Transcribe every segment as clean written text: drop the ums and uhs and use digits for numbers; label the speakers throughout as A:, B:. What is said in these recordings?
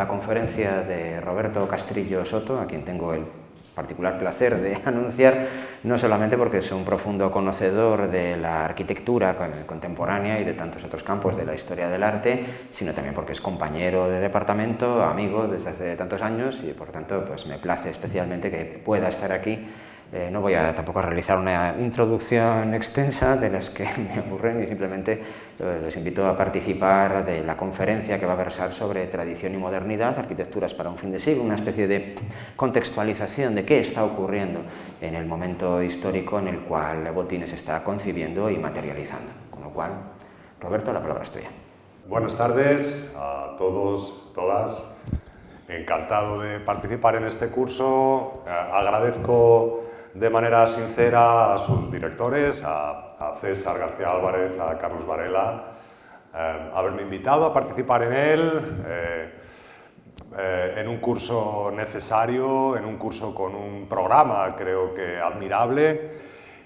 A: la conferencia de Roberto Castrillo Soto, a quien tengo el particular placer de anunciar, no solamente porque es un profundo conocedor de la arquitectura contemporánea y de tantos otros campos de la historia del arte, sino también porque es compañero de departamento, amigo desde hace tantos años y por tanto pues me place especialmente que pueda estar aquí. No voy a tampoco realizar una introducción extensa de las que me aburren y simplemente les invito a participar de la conferencia que va a versar sobre tradición y modernidad, arquitecturas para un fin de siglo, una especie de contextualización de qué está ocurriendo en el momento histórico en el cual Botines está concibiendo y materializando. Con lo cual, Roberto, la palabra es tuya.
B: Buenas tardes a todos, todas. Encantado de participar en este curso. Agradezco de manera sincera a sus directores, a César García Álvarez, a Carlos Varela, haberme invitado a participar en él, en un curso necesario, en un curso con un programa creo que admirable,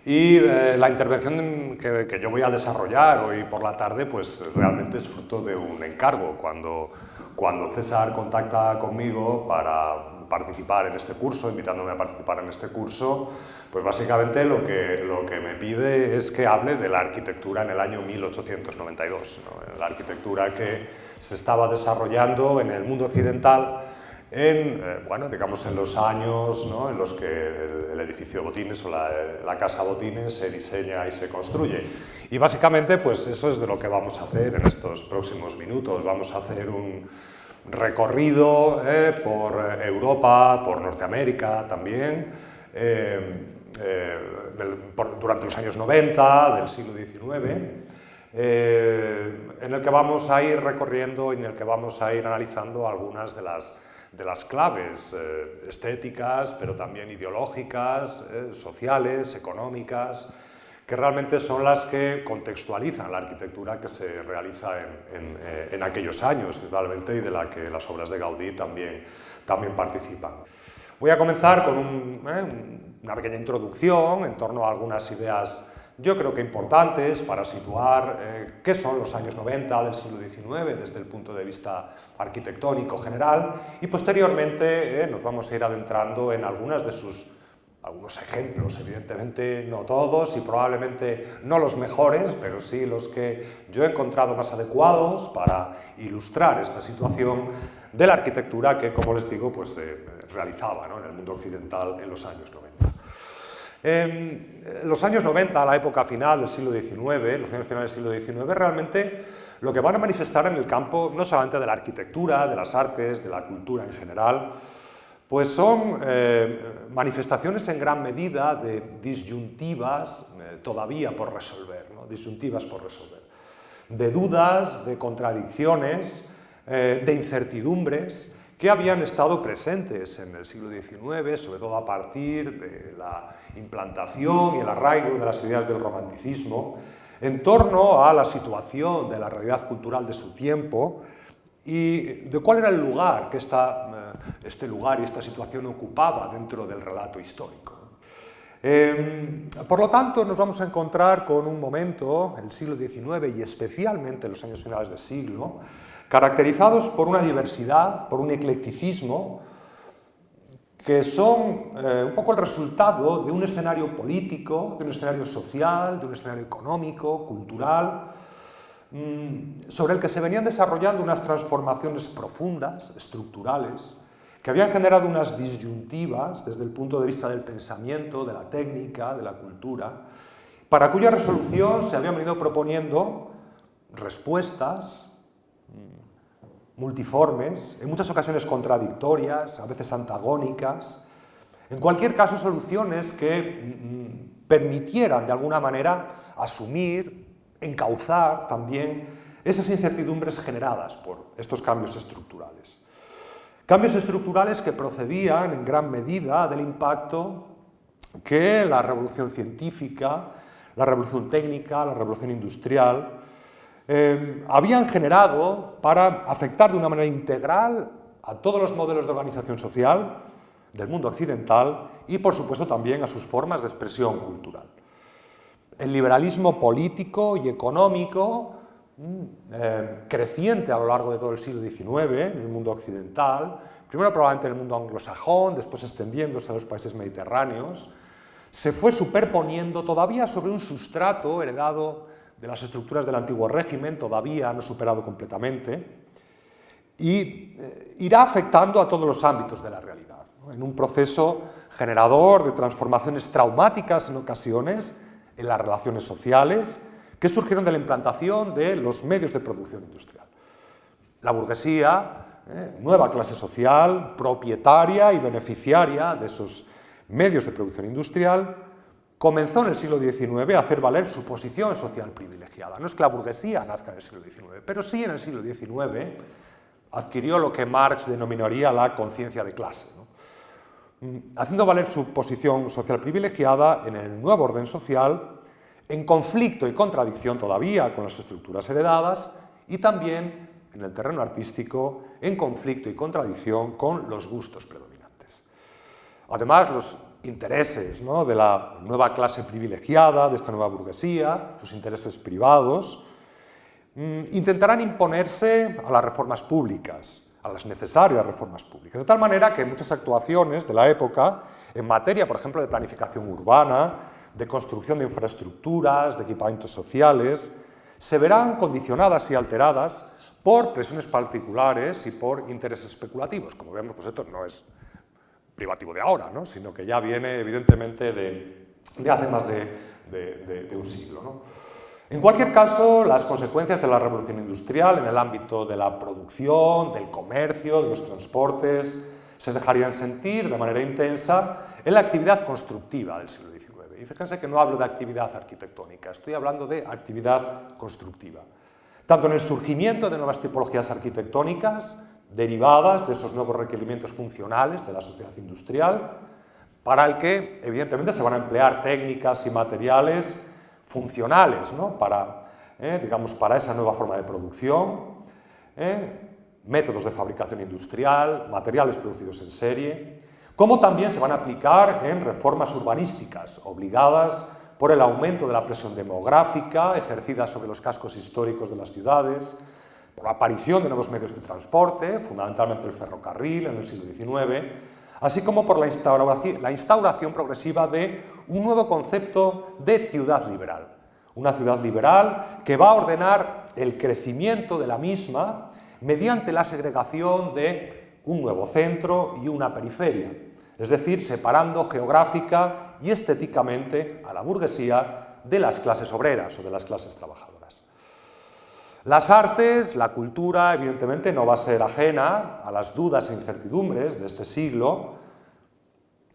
B: y la intervención que yo voy a desarrollar hoy por la tarde pues realmente es fruto de un encargo. Cuando César contacta conmigo para participar en este curso, invitándome a participar en este curso, pues básicamente lo que me pide es que hable de la arquitectura en el año 1892, ¿no? La arquitectura que se estaba desarrollando en el mundo occidental bueno, digamos en los años, ¿no?, en los que el edificio Botines o la casa Botines se diseña y se construye. Y básicamente pues eso es de lo que vamos a hacer en estos próximos minutos. Vamos a hacer un recorrido por Europa, por Norteamérica también, durante los años 90 del siglo XIX, en el que vamos a ir recorriendo y en el que vamos a ir analizando algunas de las claves estéticas, pero también ideológicas, sociales, económicas, que realmente son las que contextualizan la arquitectura que se realiza en aquellos años, realmente, y de la que las obras de Gaudí también participan. Voy a comenzar con una pequeña introducción en torno a algunas ideas, yo creo que importantes, para situar qué son los años 90 del siglo XIX desde el punto de vista arquitectónico general, y posteriormente nos vamos a ir adentrando en algunos ejemplos, evidentemente no todos y probablemente no los mejores, pero sí los que yo he encontrado más adecuados para ilustrar esta situación de la arquitectura que, como les digo, pues se realizaba, ¿no?, en el mundo occidental en los años 90. Los años 90, la época final del siglo XIX, los años finales del siglo XIX, realmente lo que van a manifestar en el campo no solamente de la arquitectura, de las artes, de la cultura en general, pues son manifestaciones en gran medida de disyuntivas todavía por resolver, ¿no?, disyuntivas por resolver, de dudas, de contradicciones, de incertidumbres que habían estado presentes en el siglo XIX, sobre todo a partir de la implantación y el arraigo de las ideas del romanticismo, en torno a la situación de la realidad cultural de su tiempo y de cuál era el lugar que este lugar y esta situación ocupaba dentro del relato histórico. Por lo tanto, nos vamos a encontrar con un momento, el siglo XIX y especialmente los años finales del siglo, caracterizados por una diversidad, por un eclecticismo, que son un poco el resultado de un escenario político, de un escenario social, de un escenario económico, cultural, sobre el que se venían desarrollando unas transformaciones profundas, estructurales, que habían generado unas disyuntivas desde el punto de vista del pensamiento, de la técnica, de la cultura, para cuya resolución se habían venido proponiendo respuestas multiformes, en muchas ocasiones contradictorias, a veces antagónicas, en cualquier caso soluciones que permitieran de alguna manera asumir, encauzar también esas incertidumbres generadas por estos cambios estructurales. Cambios estructurales que procedían en gran medida del impacto que la revolución científica, la revolución técnica, la revolución industrial habían generado para afectar de una manera integral a todos los modelos de organización social del mundo occidental y, por supuesto, también a sus formas de expresión cultural. El liberalismo político y económico creciente a lo largo de todo el siglo XIX en el mundo occidental, primero probablemente en el mundo anglosajón, después extendiéndose a los países mediterráneos, se fue superponiendo todavía sobre un sustrato heredado de las estructuras del antiguo régimen, todavía no superado completamente, y irá afectando a todos los ámbitos de la realidad, ¿no? En un proceso generador de transformaciones traumáticas en ocasiones en las relaciones sociales que surgieron de la implantación de los medios de producción industrial. La burguesía, nueva clase social, propietaria y beneficiaria de esos medios de producción industrial, comenzó en el siglo XIX a hacer valer su posición social privilegiada. No es que la burguesía nazca en el siglo XIX, pero sí en el siglo XIX adquirió lo que Marx denominaría la conciencia de clase, ¿no? Haciendo valer su posición social privilegiada en el nuevo orden social, en conflicto y contradicción todavía con las estructuras heredadas y también en el terreno artístico, en conflicto y contradicción con los gustos predominantes. Además, los intereses, ¿no?, de la nueva clase privilegiada, de esta nueva burguesía, sus intereses privados, intentarán imponerse a las reformas públicas, a las necesarias reformas públicas, de tal manera que muchas actuaciones de la época, en materia, por ejemplo, de planificación urbana, de construcción de infraestructuras, de equipamientos sociales, se verán condicionadas y alteradas por presiones particulares y por intereses especulativos. Como vemos, pues esto no es privativo de ahora, ¿no?, sino que ya viene evidentemente de hace más de un siglo, ¿no? En cualquier caso, las consecuencias de la revolución industrial en el ámbito de la producción, del comercio, de los transportes, se dejarían sentir de manera intensa en la actividad constructiva del siglo XIX. Y fíjense que no hablo de actividad arquitectónica, estoy hablando de actividad constructiva. Tanto en el surgimiento de nuevas tipologías arquitectónicas, derivadas de esos nuevos requerimientos funcionales de la sociedad industrial, para el que evidentemente se van a emplear técnicas y materiales funcionales, ¿no?, digamos, para esa nueva forma de producción, métodos de fabricación industrial, materiales producidos en serie, como también se van a aplicar en reformas urbanísticas obligadas por el aumento de la presión demográfica ejercida sobre los cascos históricos de las ciudades, por la aparición de nuevos medios de transporte, fundamentalmente el ferrocarril en el siglo XIX, así como por la instauración progresiva de un nuevo concepto de ciudad liberal. Una ciudad liberal que va a ordenar el crecimiento de la misma mediante la segregación de un nuevo centro y una periferia, es decir, separando geográfica y estéticamente a la burguesía de las clases obreras o de las clases trabajadoras. Las artes, la cultura, evidentemente no va a ser ajena a las dudas e incertidumbres de este siglo,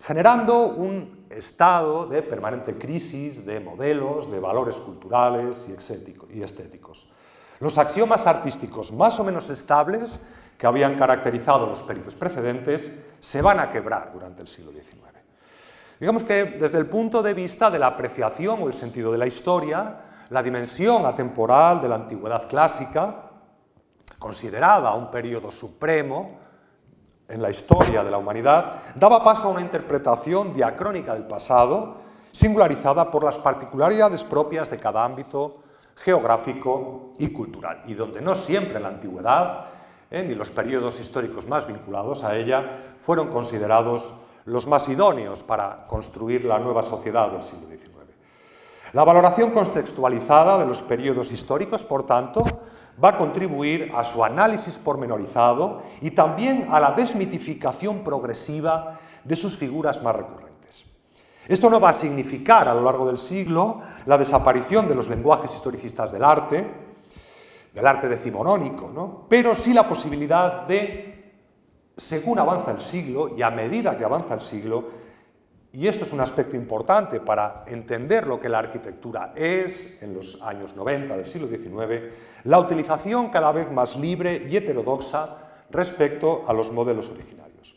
B: generando un estado de permanente crisis de modelos, de valores culturales y estéticos. Los axiomas artísticos más o menos estables que habían caracterizado los periodos precedentes se van a quebrar durante el siglo XIX. Digamos que desde el punto de vista de la apreciación o el sentido de la historia, la dimensión atemporal de la antigüedad clásica, considerada un periodo supremo en la historia de la humanidad, daba paso a una interpretación diacrónica del pasado, singularizada por las particularidades propias de cada ámbito geográfico y cultural, y donde no siempre la antigüedad, ni los periodos históricos más vinculados a ella, fueron considerados los más idóneos para construir la nueva sociedad del siglo XIX. La valoración contextualizada de los periodos históricos, por tanto, va a contribuir a su análisis pormenorizado y también a la desmitificación progresiva de sus figuras más recurrentes. Esto no va a significar a lo largo del siglo la desaparición de los lenguajes historicistas del arte decimonónico, ¿no?, pero sí la posibilidad de, según avanza el siglo y a medida que avanza el siglo, y esto es un aspecto importante para entender lo que la arquitectura es en los años 90 del siglo XIX, la utilización cada vez más libre y heterodoxa respecto a los modelos originarios.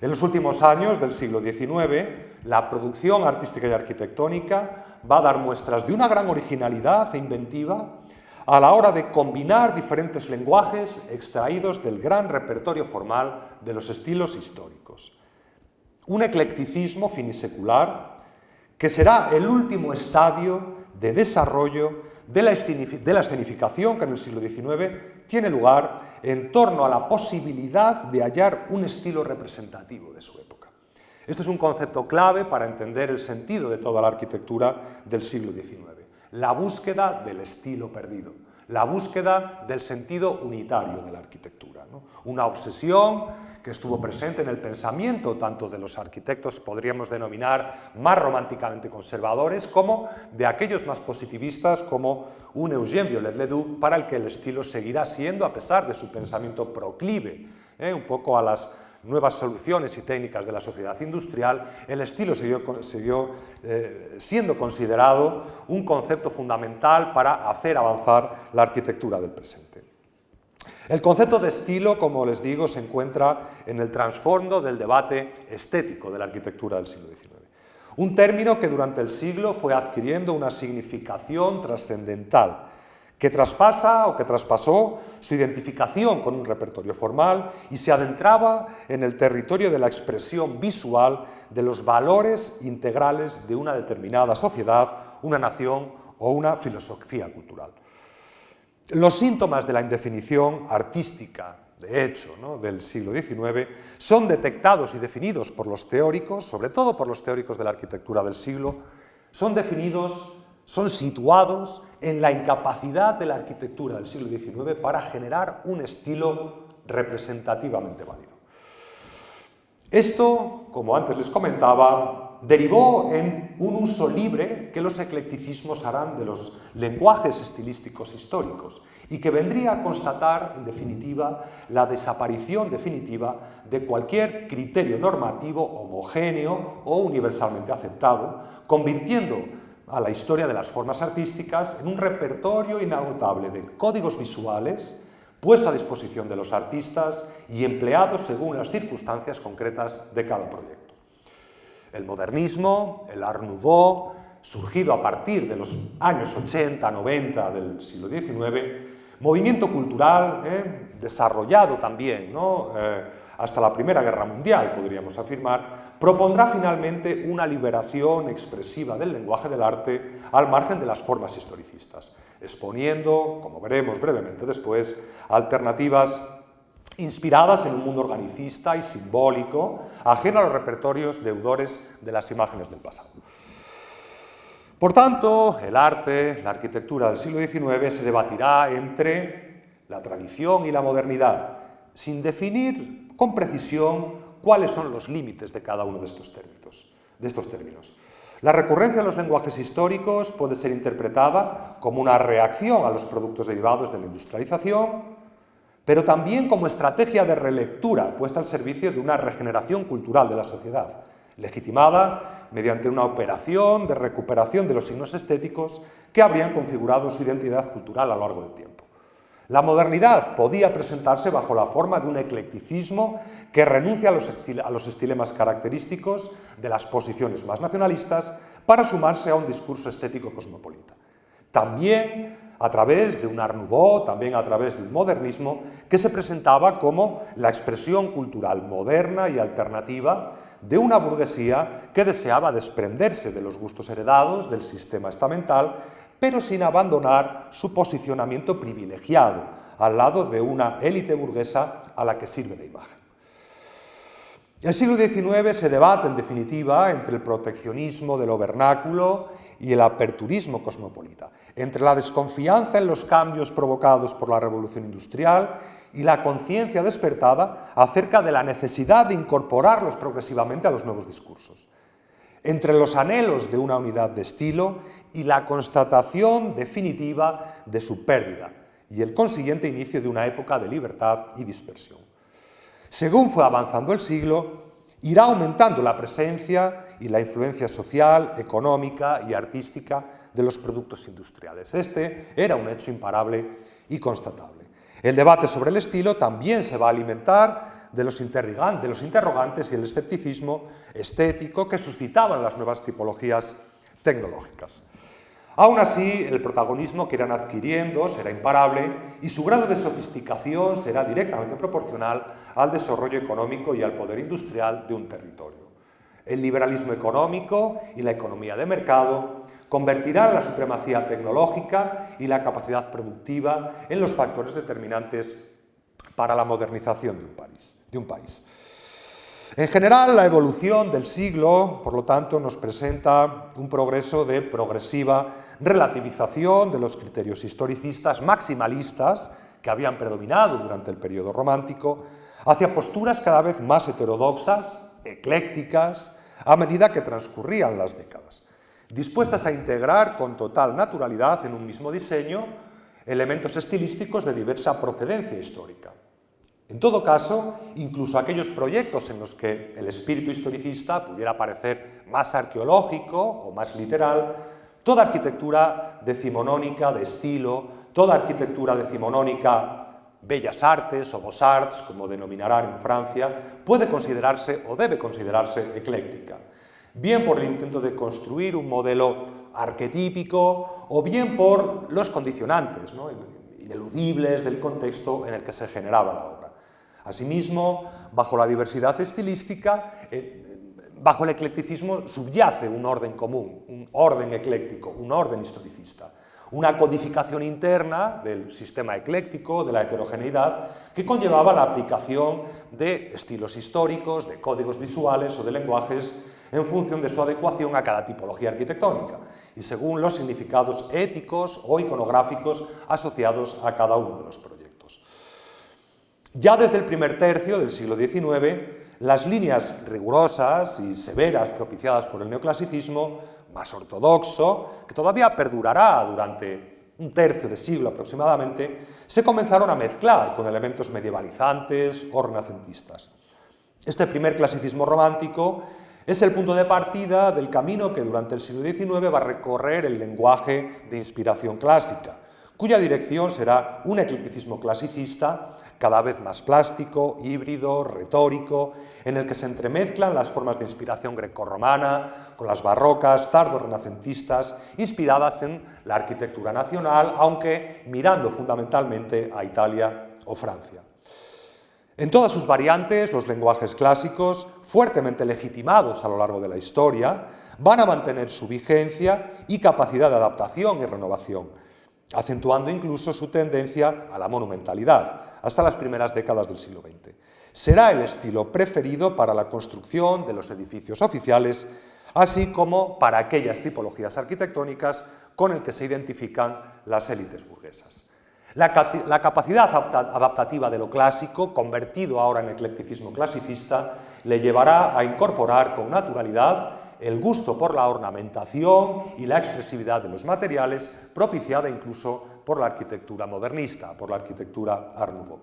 B: En los últimos años del siglo XIX, la producción artística y arquitectónica va a dar muestras de una gran originalidad e inventiva a la hora de combinar diferentes lenguajes extraídos del gran repertorio formal de los estilos históricos. Un eclecticismo finisecular que será el último estadio de desarrollo de la escenificación que en el siglo XIX tiene lugar en torno a la posibilidad de hallar un estilo representativo de su época. Este es un concepto clave para entender el sentido de toda la arquitectura del siglo XIX. La búsqueda del estilo perdido, la búsqueda del sentido unitario de la arquitectura, ¿no? Una obsesión que estuvo presente en el pensamiento tanto de los arquitectos, podríamos denominar, más románticamente conservadores, como de aquellos más positivistas, como un Eugène Viollet-le-Duc, para el que el estilo seguirá siendo, a pesar de su pensamiento proclive, un poco a las nuevas soluciones y técnicas de la sociedad industrial, el estilo siguió siendo considerado un concepto fundamental para hacer avanzar la arquitectura del presente. El concepto de estilo, como les digo, se encuentra en el trasfondo del debate estético de la arquitectura del siglo XIX. Un término que durante el siglo fue adquiriendo una significación trascendental, que traspasa o que traspasó su identificación con un repertorio formal y se adentraba en el territorio de la expresión visual de los valores integrales de una determinada sociedad, una nación o una filosofía cultural. Los síntomas de la indefinición artística, de hecho, ¿no?, del siglo XIX, son detectados y definidos por los teóricos, sobre todo por los teóricos de la arquitectura del siglo, son situados en la incapacidad de la arquitectura del siglo XIX para generar un estilo representativamente válido. Esto, como antes les comentaba, derivó en un uso libre que los eclecticismos harán de los lenguajes estilísticos históricos y que vendría a constatar, en definitiva, la desaparición definitiva de cualquier criterio normativo homogéneo o universalmente aceptado, convirtiendo a la historia de las formas artísticas en un repertorio inagotable de códigos visuales puesto a disposición de los artistas y empleados según las circunstancias concretas de cada proyecto. El modernismo, el Art Nouveau, surgido a partir de los años 80, 90 del siglo XIX, movimiento cultural desarrollado también, ¿no?, hasta la Primera Guerra Mundial, podríamos afirmar, propondrá finalmente una liberación expresiva del lenguaje del arte al margen de las formas historicistas, exponiendo, como veremos brevemente después, alternativas inspiradas en un mundo organicista y simbólico, ajeno a los repertorios deudores de las imágenes del pasado. Por tanto, el arte, la arquitectura del siglo XIX se debatirá entre la tradición y la modernidad, sin definir con precisión cuáles son los límites de cada uno de estos términos. La recurrencia a los lenguajes históricos puede ser interpretada como una reacción a los productos derivados de la industrialización, pero también como estrategia de relectura puesta al servicio de una regeneración cultural de la sociedad, legitimada mediante una operación de recuperación de los signos estéticos que habrían configurado su identidad cultural a lo largo del tiempo. La modernidad podía presentarse bajo la forma de un eclecticismo que renuncia a los estilemas característicos de las posiciones más nacionalistas para sumarse a un discurso estético cosmopolita. También a través de un Art Nouveau, también a través de un modernismo que se presentaba como la expresión cultural moderna y alternativa de una burguesía que deseaba desprenderse de los gustos heredados del sistema estamental, pero sin abandonar su posicionamiento privilegiado al lado de una élite burguesa a la que sirve de imagen. El siglo XIX se debate, en definitiva, entre el proteccionismo de lo vernáculo y el aperturismo cosmopolita, entre la desconfianza en los cambios provocados por la revolución industrial y la conciencia despertada acerca de la necesidad de incorporarlos progresivamente a los nuevos discursos, entre los anhelos de una unidad de estilo y la constatación definitiva de su pérdida y el consiguiente inicio de una época de libertad y dispersión. Según fue avanzando el siglo, irá aumentando la presencia y la influencia social, económica y artística de los productos industriales. Este era un hecho imparable y constatable. El debate sobre el estilo también se va a alimentar de los interrogantes y el escepticismo estético que suscitaban las nuevas tipologías tecnológicas. Aún así, el protagonismo que irán adquiriendo será imparable y su grado de sofisticación será directamente proporcional al desarrollo económico y al poder industrial de un territorio. El liberalismo económico y la economía de mercado convertirán la supremacía tecnológica y la capacidad productiva en los factores determinantes para la modernización de un país. En general, la evolución del siglo, por lo tanto, nos presenta un progreso de progresiva relativización de los criterios historicistas maximalistas que habían predominado durante el periodo romántico, hacia posturas cada vez más heterodoxas, eclécticas, a medida que transcurrían las décadas, dispuestas a integrar con total naturalidad en un mismo diseño elementos estilísticos de diversa procedencia histórica. En todo caso, incluso aquellos proyectos en los que el espíritu historicista pudiera parecer más arqueológico o más literal, toda arquitectura decimonónica de estilo, toda arquitectura decimonónica bellas artes o beaux-arts, como denominarán en Francia, puede considerarse o debe considerarse ecléctica, bien por el intento de construir un modelo arquetípico o bien por los condicionantes, ¿no?, ineludibles del contexto en el que se generaba la obra. Asimismo, bajo la diversidad estilística, bajo el eclecticismo subyace un orden común, un orden ecléctico, un orden historicista, una codificación interna del sistema ecléctico, de la heterogeneidad, que conllevaba la aplicación de estilos históricos, de códigos visuales o de lenguajes en función de su adecuación a cada tipología arquitectónica y según los significados éticos o iconográficos asociados a cada uno de los proyectos. Ya desde el primer tercio del siglo XIX, las líneas rigurosas y severas propiciadas por el neoclasicismo, más ortodoxo, que todavía perdurará durante un tercio de siglo aproximadamente, se comenzaron a mezclar con elementos medievalizantes o renacentistas. Este primer clasicismo romántico es el punto de partida del camino que durante el siglo XIX va a recorrer el lenguaje de inspiración clásica, cuya dirección será un eclecticismo clasicista cada vez más plástico, híbrido, retórico, en el que se entremezclan las formas de inspiración grecorromana con las barrocas, tardo-renacentistas, inspiradas en la arquitectura nacional, aunque mirando fundamentalmente a Italia o Francia. En todas sus variantes, los lenguajes clásicos, fuertemente legitimados a lo largo de la historia, van a mantener su vigencia y capacidad de adaptación y renovación, acentuando incluso su tendencia a la monumentalidad, hasta las primeras décadas del siglo XX. Será el estilo preferido para la construcción de los edificios oficiales, así como para aquellas tipologías arquitectónicas con el que se identifican las élites burguesas. La capacidad adaptativa de lo clásico, convertido ahora en eclecticismo clasicista, le llevará a incorporar con naturalidad el gusto por la ornamentación y la expresividad de los materiales, propiciada incluso por la arquitectura modernista, por la arquitectura Art Nouveau.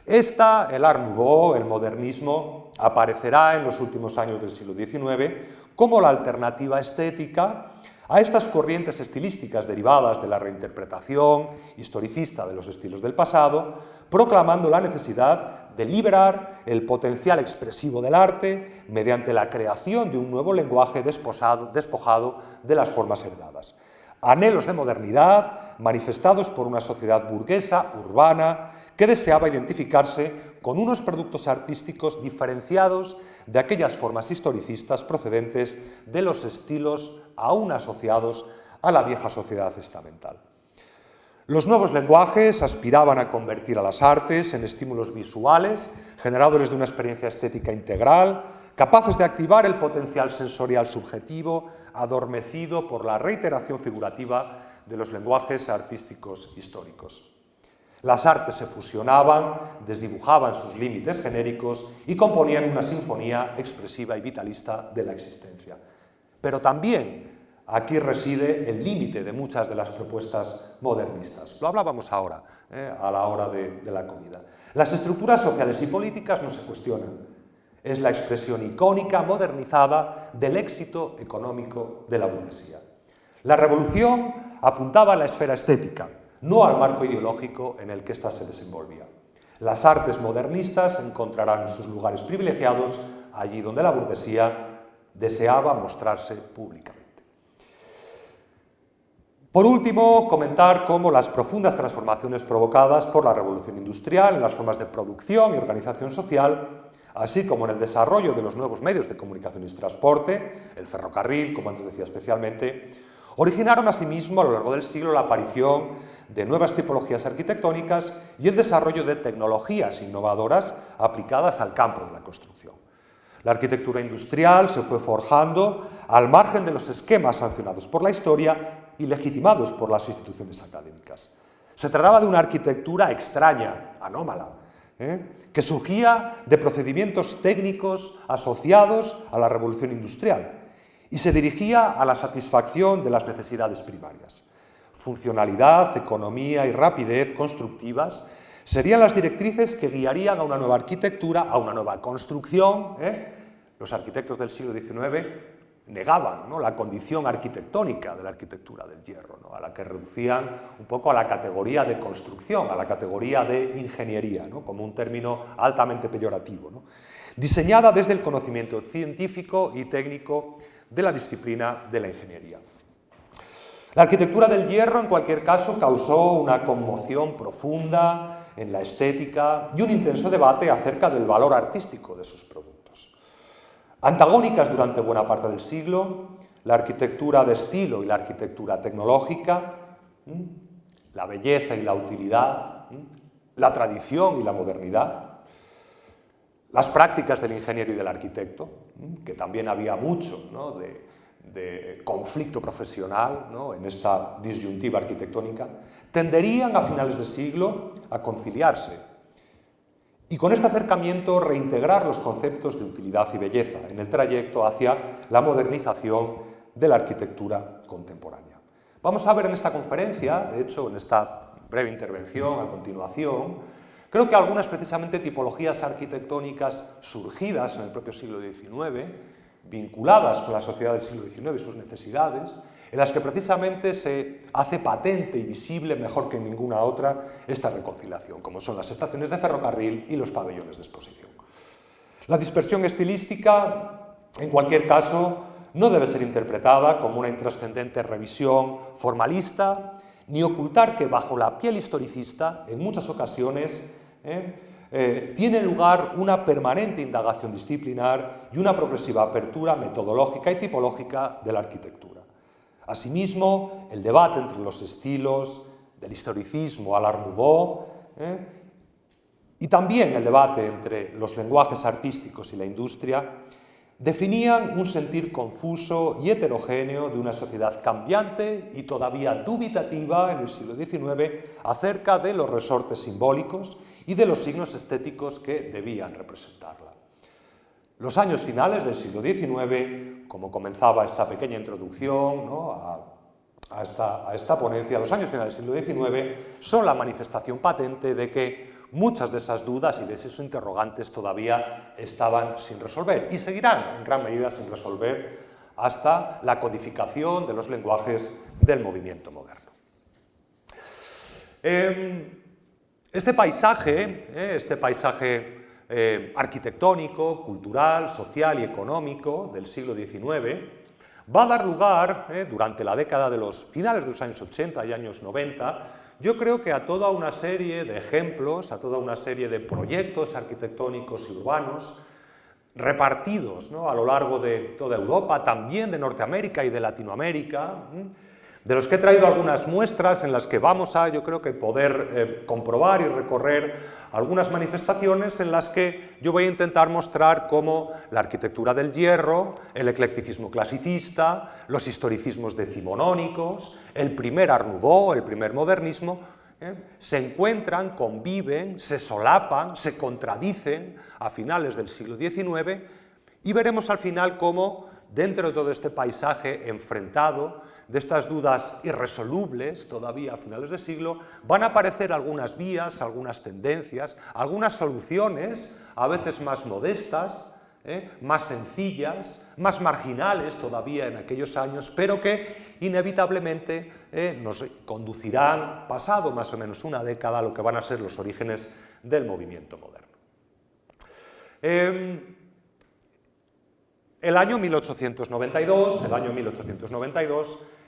B: El Art Nouveau, el modernismo, aparecerá en los últimos años del siglo XIX como la alternativa estética a estas corrientes estilísticas derivadas de la reinterpretación historicista de los estilos del pasado, proclamando la necesidad de liberar el potencial expresivo del arte mediante la creación de un nuevo lenguaje despojado de las formas heredadas. Anhelos de modernidad manifestados por una sociedad burguesa, urbana, que deseaba identificarse con unos productos artísticos diferenciados de aquellas formas historicistas procedentes de los estilos aún asociados a la vieja sociedad estamental. Los nuevos lenguajes aspiraban a convertir a las artes en estímulos visuales, generadores de una experiencia estética integral, capaces de activar el potencial sensorial subjetivo, adormecido por la reiteración figurativa de los lenguajes artísticos históricos. Las artes se fusionaban, desdibujaban sus límites genéricos y componían una sinfonía expresiva y vitalista de la existencia. Pero también aquí reside el límite de muchas de las propuestas modernistas. Lo hablábamos ahora, a la hora de la comida. Las estructuras sociales y políticas no se cuestionan. Es la expresión icónica, modernizada, del éxito económico de la burguesía. La revolución apuntaba a la esfera estética, no al marco ideológico en el que ésta se desenvolvía. Las artes modernistas encontrarán sus lugares privilegiados allí donde la burguesía deseaba mostrarse públicamente. Por último, comentar cómo las profundas transformaciones provocadas por la revolución industrial en las formas de producción y organización social, así como en el desarrollo de los nuevos medios de comunicación y transporte, el ferrocarril, como antes decía especialmente, originaron asimismo a lo largo del siglo la aparición de nuevas tipologías arquitectónicas y el desarrollo de tecnologías innovadoras aplicadas al campo de la construcción. La arquitectura industrial se fue forjando al margen de los esquemas sancionados por la historia y legitimados por las instituciones académicas. Se trataba de una arquitectura extraña, anómala, que surgía de procedimientos técnicos asociados a la revolución industrial y se dirigía a la satisfacción de las necesidades primarias. Funcionalidad, economía y rapidez constructivas serían las directrices que guiarían a una nueva arquitectura, a una nueva construcción. Los arquitectos del siglo XIX negaban, ¿no?, la condición arquitectónica de la arquitectura del hierro, ¿no?, a la que reducían un poco a la categoría de construcción, a la categoría de ingeniería, ¿no?, como un término altamente peyorativo, ¿no?, diseñada desde el conocimiento científico y técnico de la disciplina de la ingeniería. La arquitectura del hierro, en cualquier caso, causó una conmoción profunda en la estética y un intenso debate acerca del valor artístico de sus productos. Antagónicas durante buena parte del siglo, la arquitectura de estilo y la arquitectura tecnológica, la belleza y la utilidad, la tradición y la modernidad, las prácticas del ingeniero y del arquitecto, que también había mucho, ¿no?, de conflicto profesional, ¿no?, en esta disyuntiva arquitectónica, tenderían a finales de siglo a conciliarse y con este acercamiento reintegrar los conceptos de utilidad y belleza en el trayecto hacia la modernización de la arquitectura contemporánea. Vamos a ver en esta conferencia, de hecho en esta breve intervención a continuación, creo que algunas precisamente tipologías arquitectónicas surgidas en el propio siglo XIX, vinculadas con la sociedad del siglo XIX y sus necesidades, en las que precisamente se hace patente y visible mejor que en ninguna otra esta reconciliación, como son las estaciones de ferrocarril y los pabellones de exposición. La dispersión estilística, en cualquier caso, no debe ser interpretada como una intrascendente revisión formalista, ni ocultar que bajo la piel historicista, en muchas ocasiones, tiene lugar una permanente indagación disciplinar y una progresiva apertura metodológica y tipológica de la arquitectura. Asimismo, el debate entre los estilos, del historicismo al Art Nouveau, y también el debate entre los lenguajes artísticos y la industria, definían un sentir confuso y heterogéneo de una sociedad cambiante y todavía dubitativa en el siglo XIX acerca de los resortes simbólicos y de los signos estéticos que debían representarla. Los años finales del siglo XIX, como comenzaba esta pequeña introducción, ¿no?, a esta ponencia, los años finales del siglo XIX son la manifestación patente de que muchas de esas dudas y de esos interrogantes todavía estaban sin resolver y seguirán en gran medida sin resolver hasta la codificación de los lenguajes del movimiento moderno. Este paisaje arquitectónico, cultural, social y económico del siglo XIX va a dar lugar, durante la década de los finales de los años 80 y años 90, yo creo que a toda una serie de ejemplos, a toda una serie de proyectos arquitectónicos y urbanos repartidos, ¿no?, a lo largo de toda Europa, también de Norteamérica y de Latinoamérica, de los que he traído algunas muestras en las que vamos a, yo creo que, poder comprobar y recorrer algunas manifestaciones en las que yo voy a intentar mostrar cómo la arquitectura del hierro, el eclecticismo clasicista, los historicismos decimonónicos, el primer Art Nouveau, el primer modernismo, se encuentran, conviven, se solapan, se contradicen a finales del siglo XIX y veremos al final cómo, dentro de todo este paisaje enfrentado, de estas dudas irresolubles todavía a finales de siglo, van a aparecer algunas vías, algunas tendencias, algunas soluciones, a veces más modestas, más sencillas, más marginales todavía en aquellos años, pero que inevitablemente nos conducirán, pasado más o menos una década, a lo que van a ser los orígenes del movimiento moderno. El año 1892,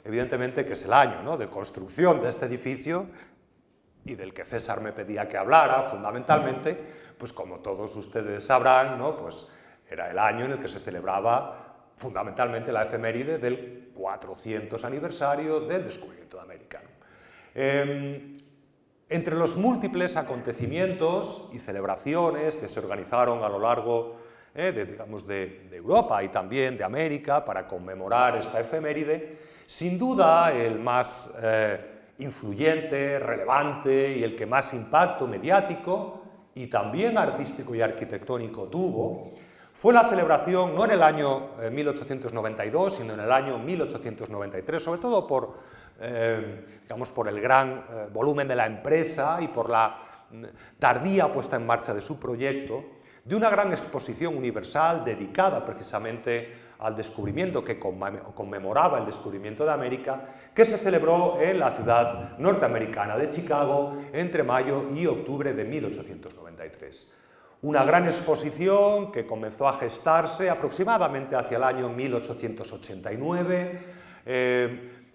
B: evidentemente que es el año, ¿no?, de construcción de este edificio y del que César me pedía que hablara fundamentalmente, pues como todos ustedes sabrán, ¿no?, pues era el año en el que se celebraba fundamentalmente la efeméride del 400 aniversario del descubrimiento de América. Entre los múltiples acontecimientos y celebraciones que se organizaron a lo largo de Europa y también de América para conmemorar esta efeméride, sin duda el más influyente, relevante y el que más impacto mediático y también artístico y arquitectónico tuvo, fue la celebración, no en el año 1892, sino en el año 1893, sobre todo por el gran volumen de la empresa y por la tardía puesta en marcha de su proyecto, de una gran exposición universal dedicada precisamente al descubrimiento, que conmemoraba el descubrimiento de América, que se celebró en la ciudad norteamericana de Chicago entre mayo y octubre de 1893. Una gran exposición que comenzó a gestarse aproximadamente hacia el año 1889,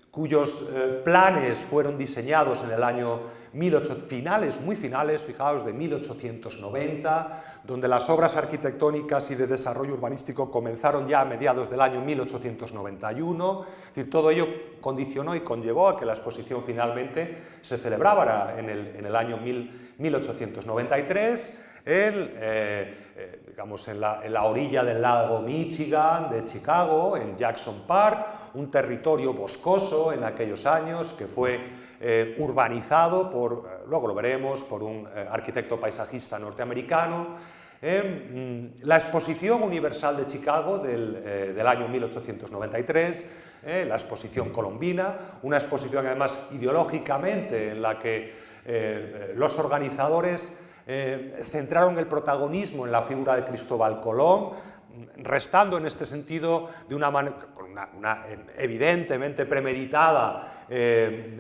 B: cuyos planes fueron diseñados en el año muy finales, fijaos, de 1890, donde las obras arquitectónicas y de desarrollo urbanístico comenzaron ya a mediados del año 1891. Es decir, todo ello condicionó y conllevó a que la exposición finalmente se celebrara en el año 1893, en la orilla del lago Michigan de Chicago, en Jackson Park, un territorio boscoso en aquellos años que fue urbanizado luego lo veremos, por un arquitecto paisajista norteamericano. La Exposición Universal de Chicago del año 1893, la Exposición Colombina, una exposición además ideológicamente en la que los organizadores centraron el protagonismo en la figura de Cristóbal Colón, restando en este sentido de una evidentemente premeditada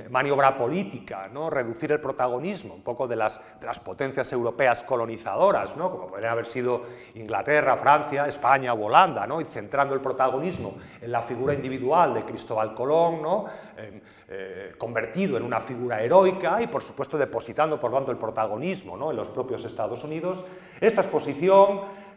B: maniobra política, ¿no? Reducir el protagonismo un poco de las potencias europeas colonizadoras, ¿no? Como podrían haber sido Inglaterra, Francia, España o Holanda, ¿no? Y centrando el protagonismo en la figura individual de Cristóbal Colón, ¿no? Convertido en una figura heroica y, por supuesto, depositando, por tanto, el protagonismo, ¿no? En los propios Estados Unidos. Esta exposición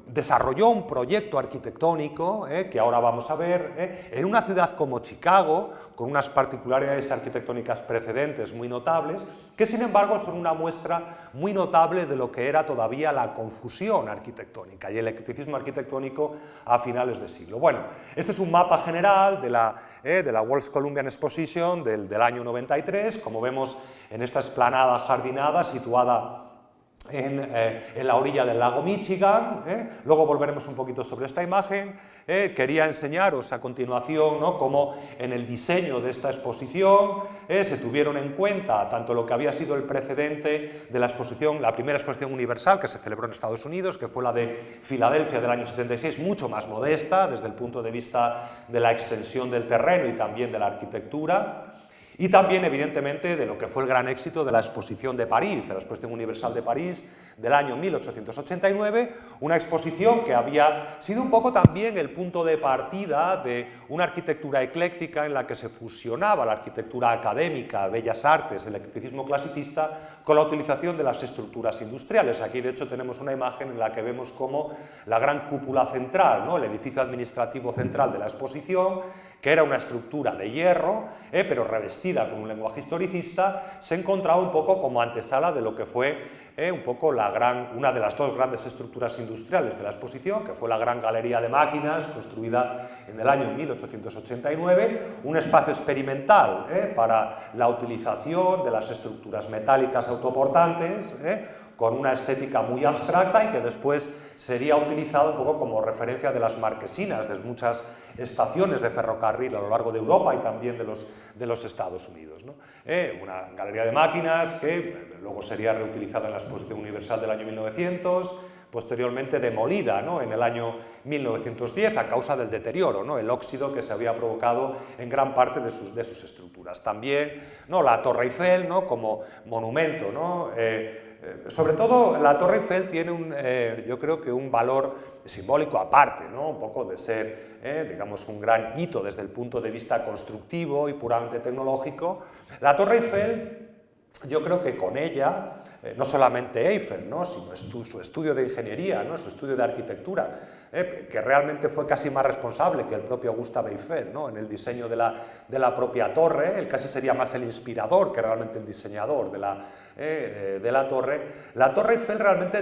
B: desarrolló un proyecto arquitectónico que ahora vamos a ver en una ciudad como Chicago, con unas particularidades arquitectónicas precedentes muy notables, que sin embargo son una muestra muy notable de lo que era todavía la confusión arquitectónica y el eclecticismo arquitectónico a finales de siglo. Bueno, este es un mapa general de la World's Columbian Exposition del año 93, como vemos en esta explanada jardinada situada en la orilla del lago Michigan. Luego volveremos un poquito sobre esta imagen. Quería enseñaros a continuación, ¿no?, cómo en el diseño de esta exposición se tuvieron en cuenta tanto lo que había sido el precedente de la exposición, la primera exposición universal que se celebró en Estados Unidos, que fue la de Filadelfia del año 76, mucho más modesta desde el punto de vista de la extensión del terreno y también de la arquitectura. Y también, evidentemente, de lo que fue el gran éxito de la Exposición de París, de la Exposición Universal de París del año 1889, una exposición que había sido un poco también el punto de partida de una arquitectura ecléctica en la que se fusionaba la arquitectura académica, bellas artes, el eclecticismo clasicista, con la utilización de las estructuras industriales. Aquí, de hecho, tenemos una imagen en la que vemos cómo la gran cúpula central, ¿no?, el edificio administrativo central de la exposición, que era una estructura de hierro, pero revestida con un lenguaje historicista, se encontraba un poco como antesala de lo que fue un poco una de las dos grandes estructuras industriales de la exposición, que fue la Gran Galería de Máquinas, construida en el año 1889, un espacio experimental para la utilización de las estructuras metálicas autoportantes, con una estética muy abstracta y que después sería utilizado un poco como referencia de las marquesinas de muchas estaciones de ferrocarril a lo largo de Europa y también de los Estados Unidos, ¿no? Una galería de máquinas que luego sería reutilizada en la Exposición Universal del año 1900, posteriormente demolida, ¿no?, en el año 1910 a causa del deterioro, ¿no?, el óxido que se había provocado en gran parte de sus estructuras. También, ¿no?, la Torre Eiffel, ¿no?, como monumento, ¿no? Sobre todo la Torre Eiffel tiene yo creo que un valor simbólico aparte, ¿no?, un poco de ser, digamos, un gran hito desde el punto de vista constructivo y puramente tecnológico. La Torre Eiffel, yo creo que con ella, no solamente Eiffel, ¿no?, sino su estudio de ingeniería, ¿no?, su estudio de arquitectura, que realmente fue casi más responsable que el propio Gustave Eiffel, ¿no?, en el diseño de la propia torre. Él casi sería más el inspirador que realmente el diseñador de la torre. La Torre Eiffel realmente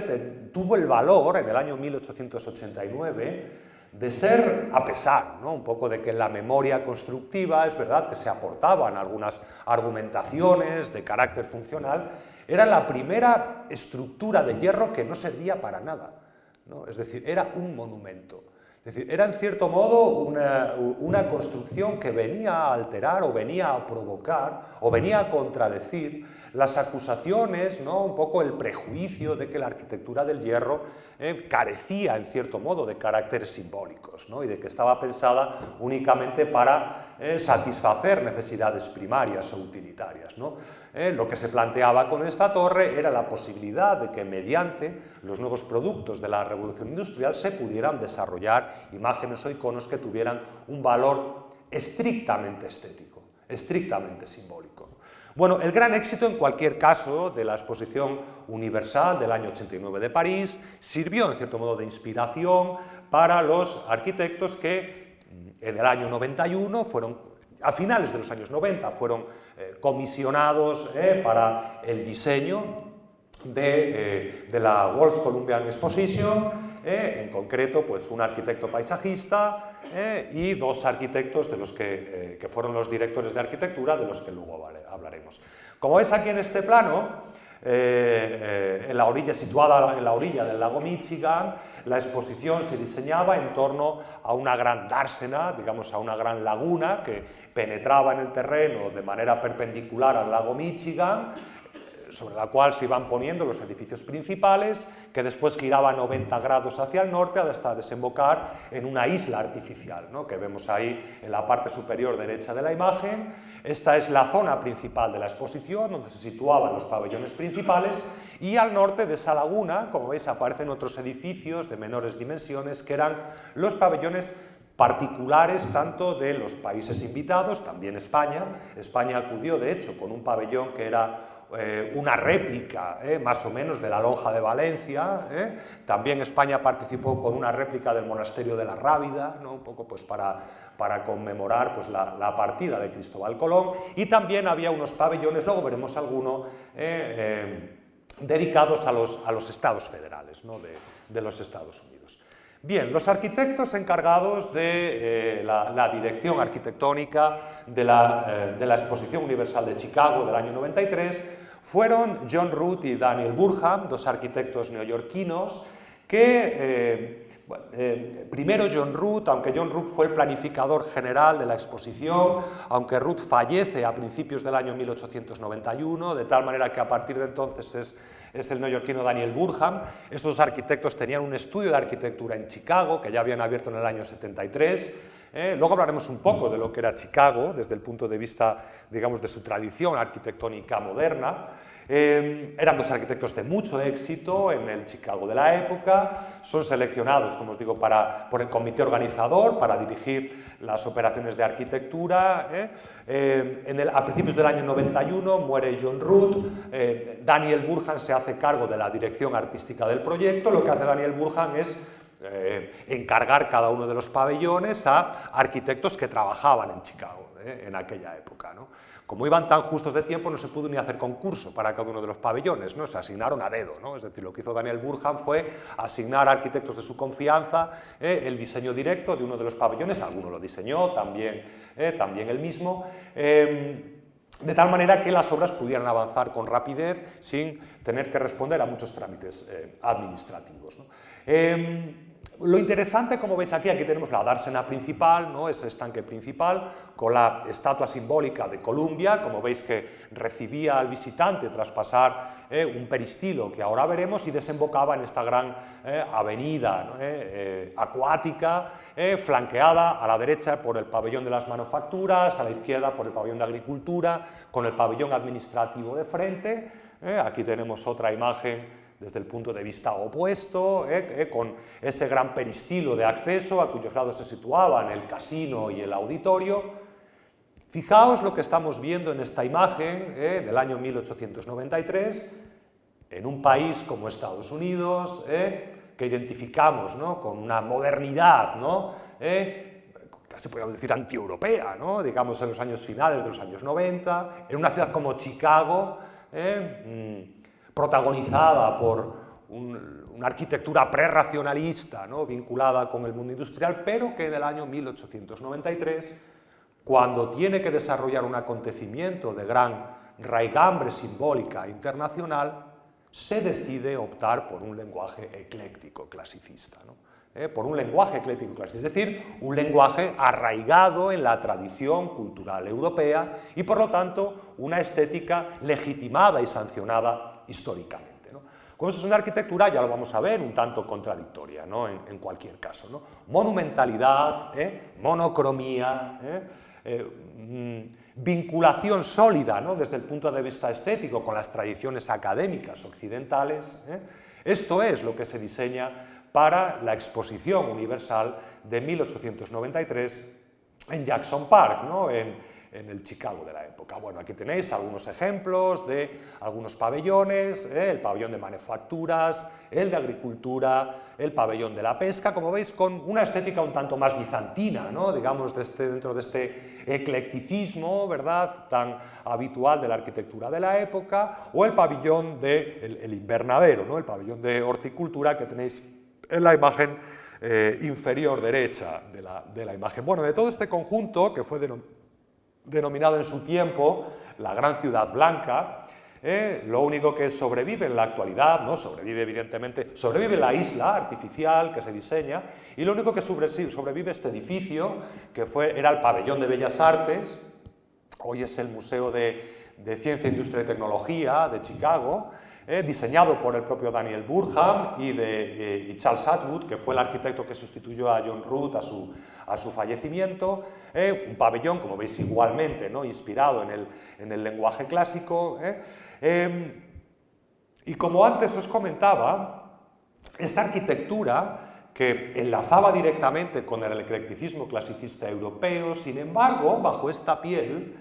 B: tuvo el valor en el año 1889 de ser, a pesar, ¿no?, un poco de que en la memoria constructiva es verdad que se aportaban algunas argumentaciones de carácter funcional, era la primera estructura de hierro que no servía para nada, ¿no? Es decir, era un monumento. Es decir, era en cierto modo una construcción que venía a alterar o venía a provocar o venía a contradecir las acusaciones, ¿no?, un poco el prejuicio de que la arquitectura del hierro carecía en cierto modo de caracteres simbólicos, ¿no?, y de que estaba pensada únicamente para satisfacer necesidades primarias o utilitarias, ¿no? Lo que se planteaba con esta torre era la posibilidad de que mediante los nuevos productos de la revolución industrial se pudieran desarrollar imágenes o iconos que tuvieran un valor estrictamente estético, estrictamente simbólico. Bueno, el gran éxito en cualquier caso de la Exposición Universal del año 89 de París sirvió en cierto modo de inspiración para los arquitectos que en el año 91 a finales de los años 90 fueron comisionados para el diseño de la World's Columbian Exposition, en concreto pues un arquitecto paisajista y dos arquitectos de los que fueron los directores de arquitectura, de los que luego hablaremos. Como veis aquí en este plano, situada en la orilla del lago Michigan, la exposición se diseñaba en torno a una gran dársena, digamos a una gran laguna que penetraba en el terreno de manera perpendicular al lago Michigan, sobre la cual se iban poniendo los edificios principales, que después giraba 90 grados hacia el norte hasta desembocar en una isla artificial, ¿no?, que vemos ahí en la parte superior derecha de la imagen. Esta es la zona principal de la exposición, donde se situaban los pabellones principales, y al norte de esa laguna, como veis, aparecen otros edificios de menores dimensiones, que eran los pabellones particulares tanto de los países invitados, también España. España acudió, de hecho, con un pabellón que era una réplica más o menos de la Lonja de Valencia. También España participó con una réplica del monasterio de la Rábida, ¿no?, un poco pues para conmemorar pues la partida de Cristóbal Colón, y también había unos pabellones, luego veremos alguno, dedicados a los estados federales, ¿no?, de los Estados Unidos. Bien, los arquitectos encargados de la dirección arquitectónica de la Exposición Universal de Chicago del año 93 fueron John Root y Daniel Burham, dos arquitectos neoyorquinos que, primero John Root, aunque John Root fue el planificador general de la exposición, aunque Root fallece a principios del año 1891, de tal manera que a partir de entonces es el neoyorquino Daniel Burham. Estos dos arquitectos tenían un estudio de arquitectura en Chicago, que ya habían abierto en el año 73. Luego hablaremos un poco de lo que era Chicago, desde el punto de vista, digamos, de su tradición arquitectónica moderna. Eran dos arquitectos de mucho éxito en el Chicago de la época, son seleccionados, como os digo, por el comité organizador para dirigir las operaciones de arquitectura. A principios del año 91 muere John Root, Daniel Burham se hace cargo de la dirección artística del proyecto. Lo que hace Daniel Burham es encargar cada uno de los pabellones a arquitectos que trabajaban en Chicago en aquella época, ¿no? Como iban tan justos de tiempo, no se pudo ni hacer concurso para cada uno de los pabellones, ¿no? Se asignaron a dedo, ¿no? Es decir, lo que hizo Daniel Burham fue asignar a arquitectos de su confianza el diseño directo de uno de los pabellones. Alguno lo diseñó, también él mismo, de tal manera que las obras pudieran avanzar con rapidez sin tener que responder a muchos trámites administrativos, ¿no? Lo interesante, como veis aquí tenemos la dársena principal, ¿no?, ese estanque principal, con la estatua simbólica de Columbia, como veis que recibía al visitante tras pasar un peristilo que ahora veremos, y desembocaba en esta gran avenida, ¿no?, acuática, flanqueada a la derecha por el pabellón de las manufacturas, a la izquierda por el pabellón de agricultura, con el pabellón administrativo de frente. Aquí tenemos otra imagen desde el punto de vista opuesto, con ese gran peristilo de acceso a cuyos lados se situaban el casino y el auditorio. Fijaos lo que estamos viendo en esta imagen del año 1893, en un país como Estados Unidos, que identificamos, ¿no?, con una modernidad, ¿no?, casi podríamos decir antieuropea, ¿no?, digamos en los años finales de los años 90, en una ciudad como Chicago, protagonizada por una arquitectura prerracionalista, ¿no?, vinculada con el mundo industrial, pero que en el año 1893, cuando tiene que desarrollar un acontecimiento de gran raigambre simbólica internacional, se decide optar por un lenguaje ecléctico clasicista, ¿no?, por un lenguaje ecléctico clasicista, es decir, un lenguaje arraigado en la tradición cultural europea y, por lo tanto, una estética legitimada y sancionada históricamente, ¿no? Como eso es una arquitectura, ya lo vamos a ver, un tanto contradictoria, ¿no?, en cualquier caso, ¿no? Monumentalidad, monocromía, vinculación sólida, ¿no?, desde el punto de vista estético con las tradiciones académicas occidentales. Esto es lo que se diseña para la Exposición Universal de 1893 en Jackson Park, ¿no?, en el Chicago de la época. Bueno, aquí tenéis algunos ejemplos de algunos pabellones, el pabellón de manufacturas, el de agricultura, el pabellón de la pesca, como veis, con una estética un tanto más bizantina, ¿no?, digamos, dentro de este eclecticismo, ¿verdad?, tan habitual de la arquitectura de la época, o el pabellón del invernadero, ¿no?, el pabellón de horticultura que tenéis en la imagen inferior derecha de la imagen. Bueno, de todo este conjunto, que fue denominado en su tiempo la Gran Ciudad Blanca, lo único que sobrevive en la actualidad, ¿no?, sobrevive evidentemente, sobrevive la isla artificial que se diseña, y lo único que sobrevive este edificio, que era el Pabellón de Bellas Artes, hoy es el Museo de Ciencia, Industria y Tecnología de Chicago, diseñado por el propio Daniel Burham y Charles Atwood, que fue el arquitecto que sustituyó a John Root a su fallecimiento. Un pabellón, como veis, igualmente, ¿no?, inspirado en el lenguaje clásico. Y como antes os comentaba, esta arquitectura que enlazaba directamente con el eclecticismo clasicista europeo, sin embargo, bajo esta piel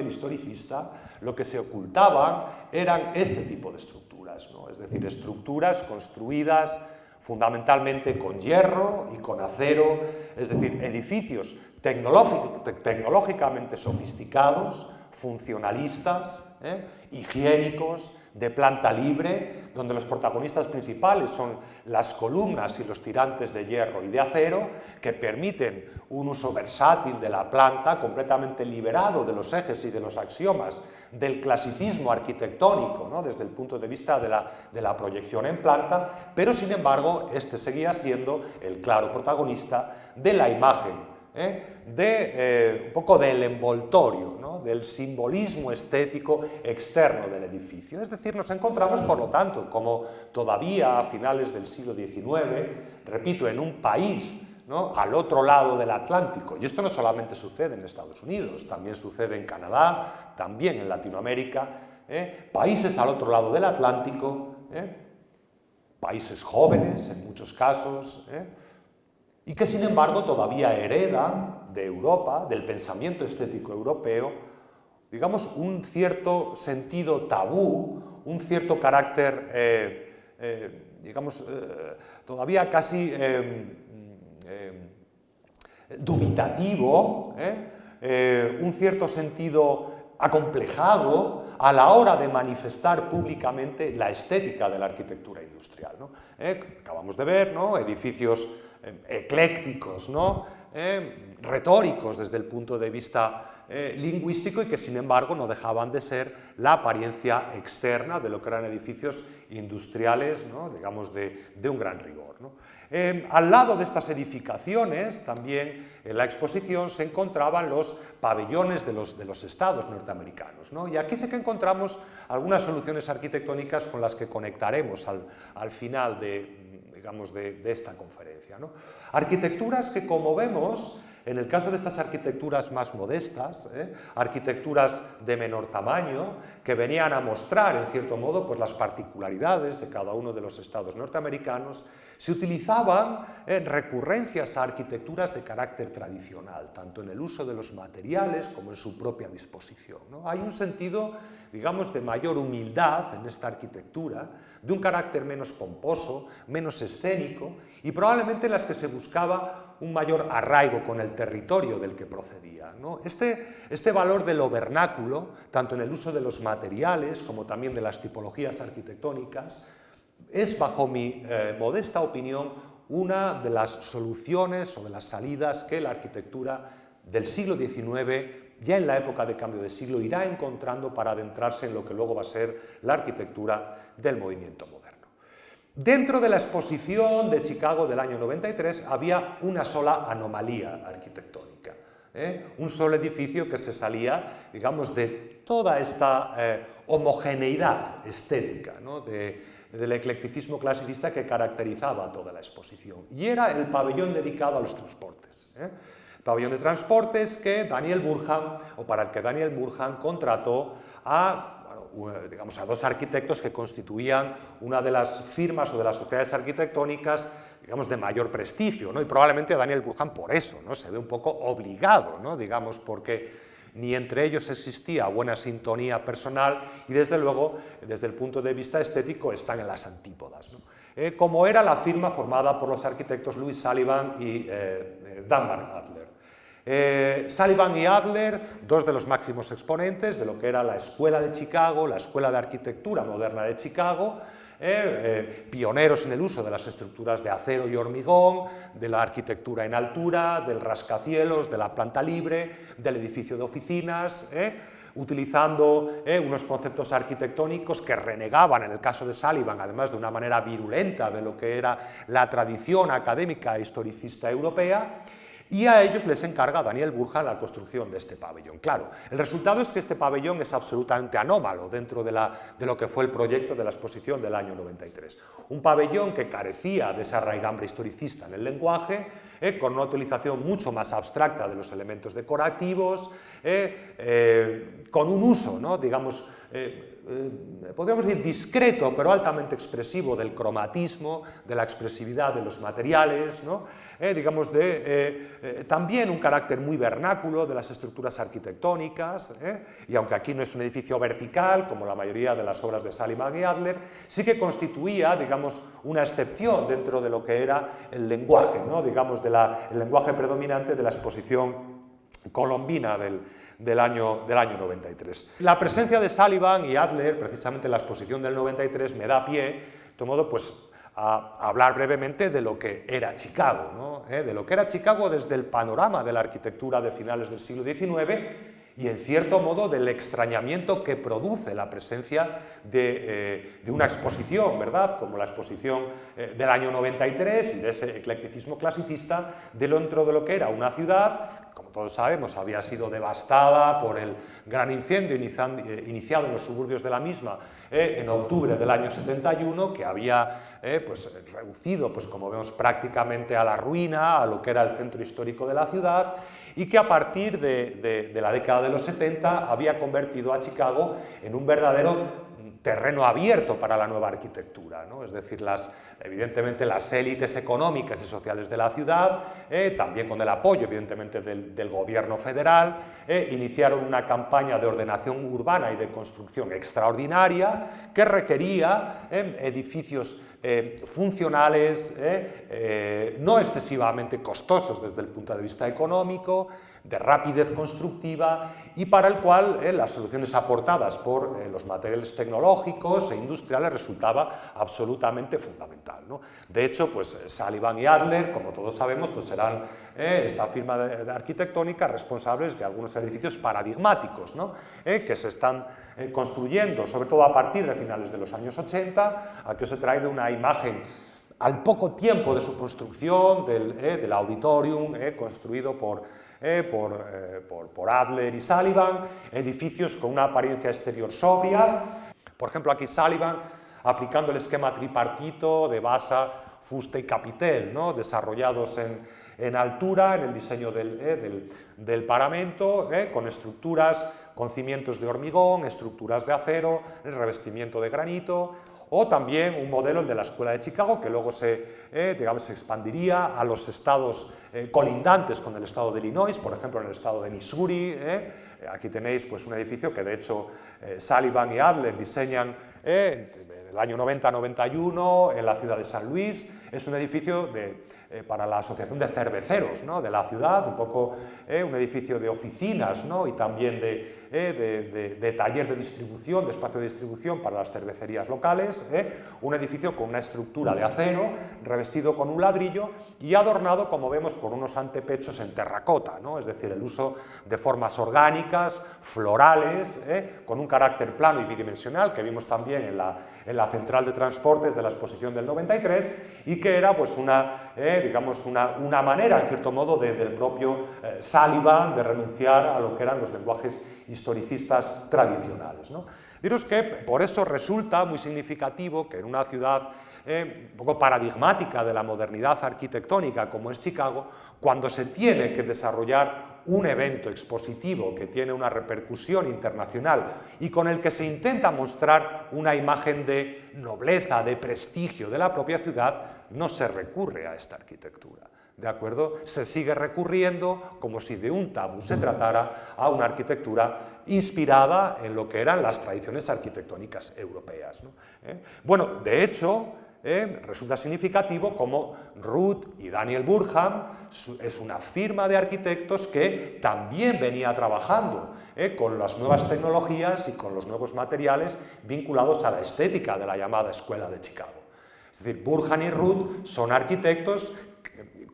B: historicista, lo que se ocultaban eran este tipo de estructuras, ¿no?, es decir, estructuras construidas fundamentalmente con hierro y con acero, es decir, edificios tecnológicamente sofisticados, funcionalistas, higiénicos, de planta libre, donde los protagonistas principales son las columnas y los tirantes de hierro y de acero, que permiten un uso versátil de la planta, completamente liberado de los ejes y de los axiomas del clasicismo arquitectónico, ¿no?, desde el punto de vista de la proyección en planta, pero sin embargo este seguía siendo el claro protagonista de la imagen, un poco del envoltorio, ¿no?, del simbolismo estético externo del edificio. Es decir, nos encontramos, por lo tanto, como todavía a finales del siglo XIX, repito, en un país, ¿no?, al otro lado del Atlántico, y esto no solamente sucede en Estados Unidos, también sucede en Canadá, también en Latinoamérica, países al otro lado del Atlántico, países jóvenes en muchos casos, y que sin embargo todavía heredan de Europa, del pensamiento estético europeo, digamos, un cierto sentido tabú, un cierto carácter, digamos, todavía casi dubitativo, un cierto sentido acomplejado a la hora de manifestar públicamente la estética de la arquitectura industrial, ¿no? Acabamos de ver, ¿no?, edificios eclécticos, ¿no?, retóricos desde el punto de vista lingüístico, y que sin embargo no dejaban de ser la apariencia externa de lo que eran edificios industriales, ¿no?, digamos de un gran rigor, ¿no? Al lado de estas edificaciones, también en la exposición se encontraban los pabellones de los estados norteamericanos, ¿no? Y aquí sí que encontramos algunas soluciones arquitectónicas con las que conectaremos al final de esta conferencia, ¿no? Arquitecturas que, como vemos, En el caso de estas arquitecturas más modestas, arquitecturas de menor tamaño, que venían a mostrar, en cierto modo, pues, las particularidades de cada uno de los estados norteamericanos, se utilizaban recurrencias a arquitecturas de carácter tradicional, tanto en el uso de los materiales como en su propia disposición, ¿no? Hay un sentido, digamos, de mayor humildad en esta arquitectura, de un carácter menos pomposo, menos escénico, y probablemente en las que se buscaba un mayor arraigo con el territorio del que procedía, ¿no? Este valor de lo vernáculo, tanto en el uso de los materiales como también de las tipologías arquitectónicas, es, bajo mi modesta opinión, una de las soluciones o de las salidas que la arquitectura del siglo XIX, ya en la época de cambio de siglo, irá encontrando para adentrarse en lo que luego va a ser la arquitectura del movimiento moderno. Dentro de la exposición de Chicago del año 93 había una sola anomalía arquitectónica, un solo edificio que se salía, digamos, de toda esta homogeneidad estética, ¿no? Del eclecticismo clasicista que caracterizaba toda la exposición, y era el pabellón dedicado a los transportes. El pabellón de transportes que Daniel Burhan, o para el que Daniel Burhan contrató digamos, a dos arquitectos que constituían una de las firmas o de las sociedades arquitectónicas, digamos, de mayor prestigio, ¿no? Y probablemente Daniel Burhan por eso, ¿no? Se ve un poco obligado, ¿no? Digamos, porque ni entre ellos existía buena sintonía personal y, desde luego, desde el punto de vista estético, están en las antípodas, ¿no? Como era la firma formada por los arquitectos Louis Sullivan y Danbach Adler. Sullivan y Adler, dos de los máximos exponentes de lo que era la Escuela de Chicago, la Escuela de Arquitectura Moderna de Chicago, pioneros en el uso de las estructuras de acero y hormigón, de la arquitectura en altura, del rascacielos, de la planta libre, del edificio de oficinas, utilizando unos conceptos arquitectónicos que renegaban, en el caso de Sullivan, además de una manera virulenta de lo que era la tradición académica e historicista europea, y a ellos les encarga Daniel Burhan la construcción de este pabellón. Claro, el resultado es que este pabellón es absolutamente anómalo dentro de lo que fue el proyecto de la exposición del año 93. Un pabellón que carecía de esa raigambre historicista en el lenguaje, con una utilización mucho más abstracta de los elementos decorativos, con un uso, ¿no? Digamos, podríamos decir discreto, pero altamente expresivo del cromatismo, de la expresividad de los materiales, ¿no? Digamos, también un carácter muy vernáculo de las estructuras arquitectónicas, y aunque aquí no es un edificio vertical, como la mayoría de las obras de Sullivan y Adler, sí que constituía, digamos, una excepción dentro de lo que era el lenguaje, ¿no? Digamos, el lenguaje predominante de la exposición colombina del año 93. La presencia de Sullivan y Adler, precisamente en la exposición del 93, me da pie, de modo, pues, a hablar brevemente de lo que era Chicago, ¿no? De lo que era Chicago desde el panorama de la arquitectura de finales del siglo XIX y, en cierto modo, del extrañamiento que produce la presencia de una exposición, ¿verdad?, como la exposición del año 93 y de ese eclecticismo clasicista dentro de lo que era una ciudad, como todos sabemos, había sido devastada por el gran incendio iniciado en los suburbios de la misma en octubre del año 71, que había pues, reducido, pues, como vemos, prácticamente a la ruina, a lo que era el centro histórico de la ciudad, y que a partir de la década de los 70 había convertido a Chicago en un verdadero terreno abierto para la nueva arquitectura, ¿no? Es decir, evidentemente las élites económicas y sociales de la ciudad, también con el apoyo evidentemente del gobierno federal, iniciaron una campaña de ordenación urbana y de construcción extraordinaria que requería edificios funcionales, no excesivamente costosos desde el punto de vista económico, de rapidez constructiva, y para el cual las soluciones aportadas por los materiales tecnológicos e industriales resultaba absolutamente fundamental, ¿no? De hecho, pues Sullivan y Adler, como todos sabemos, pues serán esta firma de arquitectónica responsables de algunos edificios paradigmáticos, ¿no? Que se están construyendo, sobre todo a partir de finales de los años 80, a que se trae de una imagen al poco tiempo de su construcción del auditorium construido por Adler y Sullivan, edificios con una apariencia exterior sobria. Por ejemplo, aquí Sullivan aplicando el esquema tripartito de basa, fuste y capitel, ¿no? Desarrollados en altura, en el diseño del paramento, con estructuras, con cimientos de hormigón, estructuras de acero, el revestimiento de granito, o también un modelo, el de la Escuela de Chicago, que luego se expandiría a los estados colindantes con el estado de Illinois, por ejemplo en el estado de Missouri. Aquí tenéis pues, un edificio que de hecho Sullivan y Adler diseñan en el año 90-91 en la ciudad de San Luis. Es un edificio para la Asociación de Cerveceros, ¿no?, de la ciudad, un poco un edificio de oficinas, ¿no?, y también de taller de distribución, de espacio de distribución para las cervecerías locales, un edificio con una estructura de acero, revestido con un ladrillo y adornado, como vemos, por unos antepechos en terracota, ¿no?, es decir, el uso de formas orgánicas, florales, con un carácter plano y bidimensional, que vimos también en la central de transportes de la exposición del 93, y que era pues digamos una manera, en cierto modo, del propio Sullivan de renunciar a lo que eran los lenguajes historicistas tradicionales, ¿no? Diros que por eso resulta muy significativo que en una ciudad un poco paradigmática de la modernidad arquitectónica como es Chicago, cuando se tiene que desarrollar un evento expositivo que tiene una repercusión internacional y con el que se intenta mostrar una imagen de nobleza, de prestigio de la propia ciudad, no se recurre a esta arquitectura. ¿De acuerdo? Se sigue recurriendo, como si de un tabú se tratara, a una arquitectura inspirada en lo que eran las tradiciones arquitectónicas europeas, ¿no? Bueno, de hecho, resulta significativo como Ruth y Daniel Burham es una firma de arquitectos que también venía trabajando con las nuevas tecnologías y con los nuevos materiales vinculados a la estética de la llamada Escuela de Chicago. Es decir, Burham y Ruth son arquitectos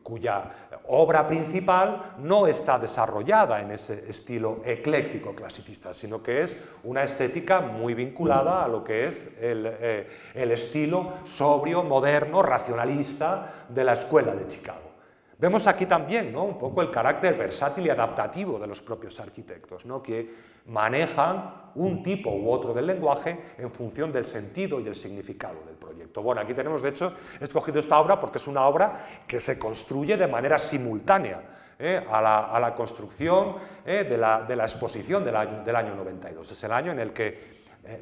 B: cuya obra principal no está desarrollada en ese estilo ecléctico clasicista, sino que es una estética muy vinculada a lo que es el estilo sobrio, moderno, racionalista de la Escuela de Chicago. Vemos aquí también, ¿no?, un poco el carácter versátil y adaptativo de los propios arquitectos, ¿no?, que manejan un tipo u otro del lenguaje en función del sentido y el significado del proyecto. Bueno, aquí tenemos, de hecho, he escogido esta obra porque es una obra que se construye de manera simultánea a la construcción de la exposición del año 92. Es el año en el que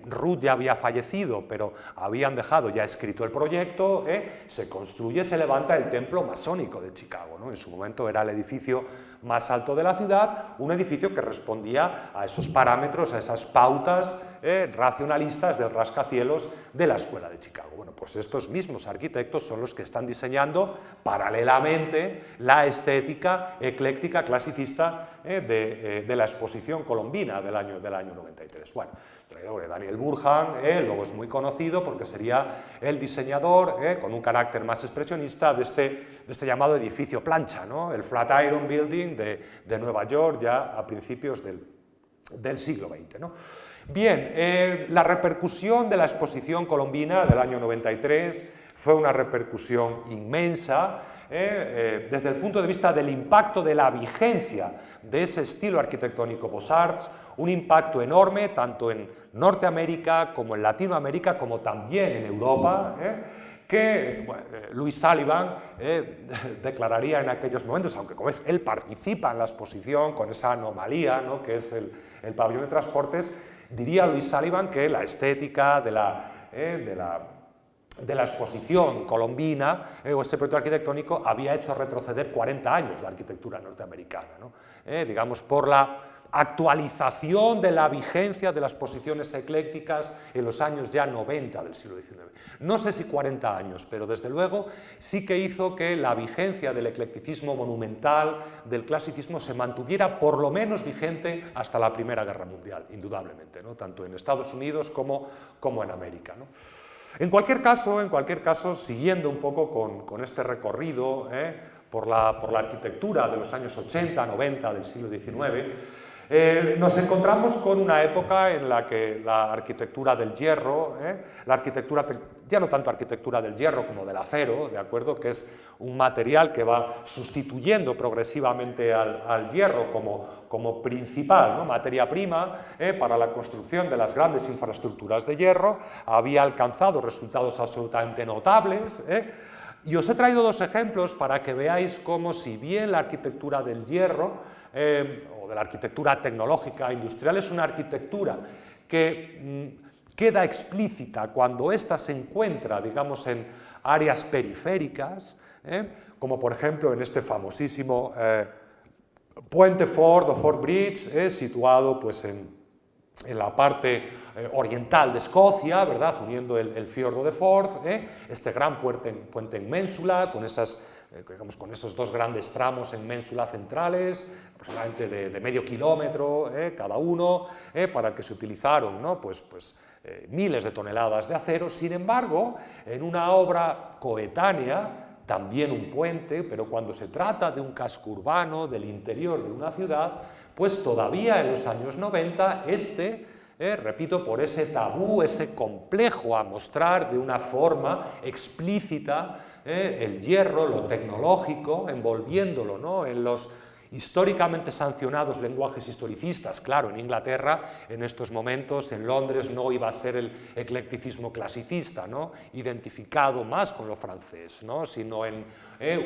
B: Ruth ya había fallecido, pero habían dejado ya escrito el proyecto, se construye, se levanta el templo masónico de Chicago, ¿no? En su momento era el edificio más alto de la ciudad, un edificio que respondía a esos parámetros, a esas pautas racionalistas del rascacielos de la Escuela de Chicago. Bueno, pues estos mismos arquitectos son los que están diseñando paralelamente la estética ecléctica clasicista de la exposición colombina del año 93. Bueno, Daniel Burham luego es muy conocido porque sería el diseñador con un carácter más expresionista de este llamado edificio plancha, ¿no?, el Flatiron Building de Nueva York ya a principios del siglo XX, ¿no? Bien, la repercusión de la exposición colombina del año 93 fue una repercusión inmensa, desde el punto de vista del impacto de la vigencia de ese estilo arquitectónico Beaux-Arts, un impacto enorme tanto en Norteamérica como en Latinoamérica, como también en Europa, que Louis Sullivan declararía en aquellos momentos, aunque como es, él participa en la exposición con esa anomalía, ¿no?, que es el pabellón de transportes, diría Louis Sullivan que la estética de la exposición colombina o ese proyecto arquitectónico había hecho retroceder 40 años la arquitectura norteamericana, ¿no? Digamos, por la actualización de la vigencia de las posiciones eclécticas en los años ya 90 del siglo XIX. No sé si 40 años, pero desde luego sí que hizo que la vigencia del eclecticismo monumental, del clasicismo, se mantuviera por lo menos vigente hasta la Primera Guerra Mundial, indudablemente, ¿no?, tanto en Estados Unidos como en América, ¿no? En cualquier caso, siguiendo un poco con este recorrido por la arquitectura de los años 80, 90 del siglo XIX, nos encontramos con una época en la que la arquitectura del hierro, la arquitectura, ya no tanto arquitectura del hierro como del acero, ¿de acuerdo?, que es un material que va sustituyendo progresivamente al hierro como principal, ¿no?, materia prima para la construcción de las grandes infraestructuras de hierro, había alcanzado resultados absolutamente notables, Y os he traído dos ejemplos para que veáis cómo, si bien la arquitectura del hierro o de la arquitectura tecnológica industrial es una arquitectura que queda explícita cuando ésta se encuentra, digamos, en áreas periféricas, como por ejemplo en este famosísimo puente Ford o Ford Bridge, situado pues, en la parte oriental de Escocia, ¿verdad? Uniendo el fiordo de Ford, este gran puente en ménsula, con, digamos, con esos dos grandes tramos en ménsula centrales, aproximadamente de medio kilómetro cada uno, para el que se utilizaron, ¿no? pues miles de toneladas de acero. Sin embargo, en una obra coetánea, también un puente, pero cuando se trata de un casco urbano, del interior de una ciudad, pues todavía en los años 90, repito, por ese tabú, ese complejo a mostrar de una forma explícita el hierro, lo tecnológico, envolviéndolo, ¿no?, en los históricamente sancionados lenguajes historicistas. Claro, en Inglaterra, en estos momentos, en Londres, no iba a ser el eclecticismo clasicista, ¿no?, identificado más con lo francés, ¿no?, sino en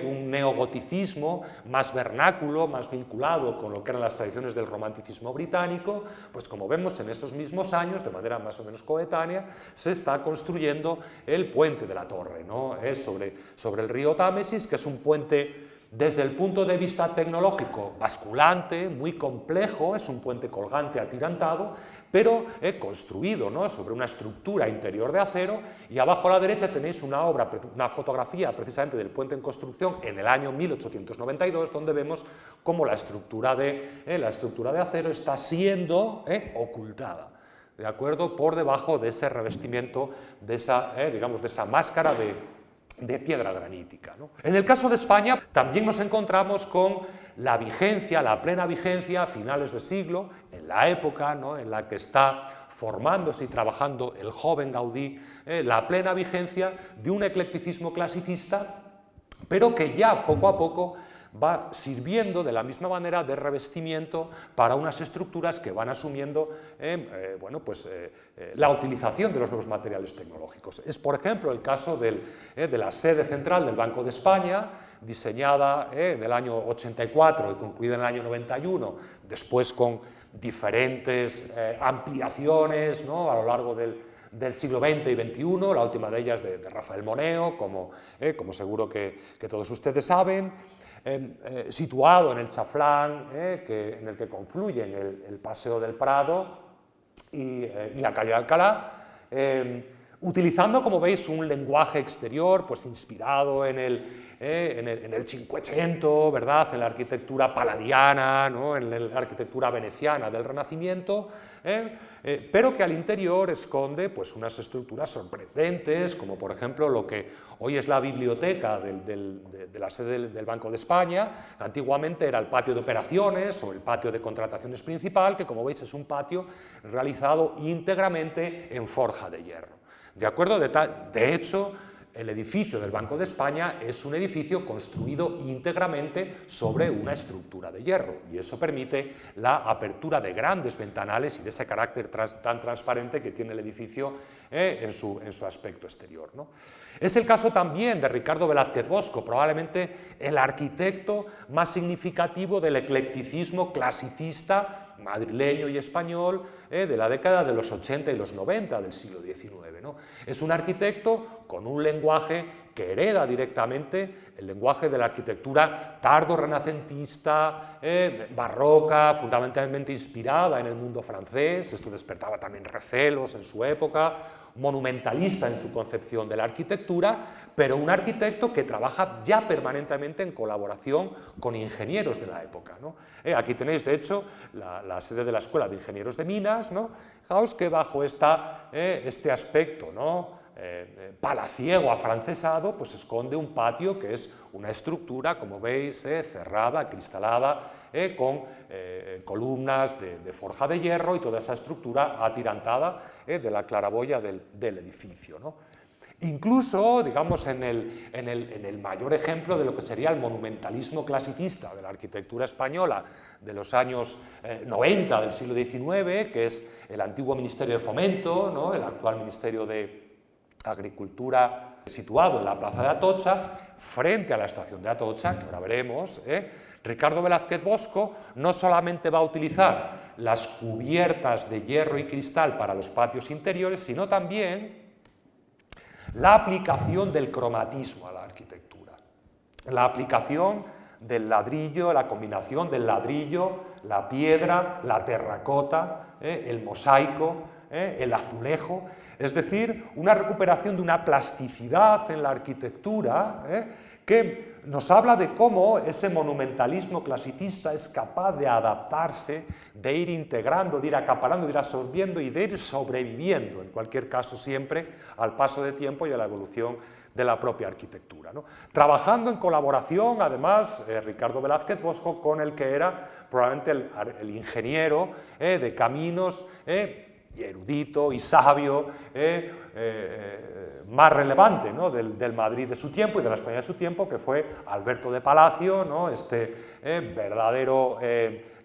B: un neogoticismo más vernáculo, más vinculado con lo que eran las tradiciones del romanticismo británico. Pues como vemos, en esos mismos años, de manera más o menos coetánea, se está construyendo el puente de la Torre, ¿no?, sobre el río Támesis, que es un puente desde el punto de vista tecnológico basculante, muy complejo, es un puente colgante atirantado, pero construido, ¿no?, sobre una estructura interior de acero. Y abajo a la derecha tenéis una fotografía precisamente del puente en construcción en el año 1892, donde vemos cómo la estructura de acero está siendo ocultada, ¿de acuerdo?, por debajo de ese revestimiento, de esa máscara de piedra granítica, ¿no? En el caso de España también nos encontramos con la plena vigencia a finales de siglo, en la época, ¿no?, en la que está formándose y trabajando el joven Gaudí, la plena vigencia de un eclecticismo clasicista, pero que ya poco a poco va sirviendo de la misma manera de revestimiento para unas estructuras que van asumiendo la utilización de los nuevos materiales tecnológicos. Es, por ejemplo, el caso de la sede central del Banco de España, diseñada en el año 84 y concluida en el año 91, después con diferentes ampliaciones, ¿no?, a lo largo del siglo XX y XXI, la última de ellas de Rafael Moneo, como seguro que todos ustedes saben, situado en el Chaflán, en el que confluyen el Paseo del Prado y la calle de Alcalá, utilizando, como veis, un lenguaje exterior pues inspirado en el Cinquecento, ¿verdad?, en la arquitectura palladiana, ¿no?, en la arquitectura veneciana del Renacimiento, pero que al interior esconde pues unas estructuras sorprendentes, como por ejemplo lo que hoy es la biblioteca de la sede del Banco de España. Antiguamente era el patio de operaciones o el patio de contrataciones principal, que como veis es un patio realizado íntegramente en forja de hierro. ¿De acuerdo? De hecho, el edificio del Banco de España es un edificio construido íntegramente sobre una estructura de hierro, y eso permite la apertura de grandes ventanales y de ese carácter tan transparente que tiene el edificio en su aspecto exterior, ¿no? Es el caso también de Ricardo Velázquez Bosco, probablemente el arquitecto más significativo del eclecticismo clasicista madrileño y español de la década de los 80 y los 90 del siglo XIX, ¿no? Es un arquitecto con un lenguaje que hereda directamente el lenguaje de la arquitectura tardo-renacentista, barroca, fundamentalmente inspirada en el mundo francés. Esto despertaba también recelos en su época, monumentalista en su concepción de la arquitectura, pero un arquitecto que trabaja ya permanentemente en colaboración con ingenieros de la época, ¿no? Aquí tenéis, de hecho, la sede de la Escuela de Ingenieros de Minas, ¿no? Fijaos que bajo este aspecto, ¿no?, palaciego afrancesado, pues esconde un patio que es una estructura, como veis, cerrada, cristalada, con columnas de forja de hierro y toda esa estructura atirantada de la claraboya del edificio, ¿no? Incluso, digamos, en el mayor ejemplo de lo que sería el monumentalismo clasicista de la arquitectura española de los años 90 del siglo XIX, que es el antiguo Ministerio de Fomento, ¿no?, el actual Ministerio de Agricultura, situado en la plaza de Atocha, frente a la estación de Atocha, que ahora veremos, Ricardo Velázquez Bosco no solamente va a utilizar las cubiertas de hierro y cristal para los patios interiores, sino también la aplicación del cromatismo a la arquitectura, la aplicación del ladrillo, la combinación del ladrillo, la piedra, la terracota, el mosaico, el azulejo, es decir, una recuperación de una plasticidad en la arquitectura que nos habla de cómo ese monumentalismo clasicista es capaz de adaptarse, de ir integrando, de ir acaparando, de ir absorbiendo y de ir sobreviviendo, en cualquier caso siempre, al paso del tiempo y a la evolución de la propia arquitectura, ¿no? Trabajando en colaboración, además, Ricardo Velázquez Bosco, con el que era probablemente el ingeniero de caminos y erudito y sabio más relevante, ¿no?, del Madrid de su tiempo y de la España de su tiempo, que fue Alberto de Palacio, ¿no?, este verdadero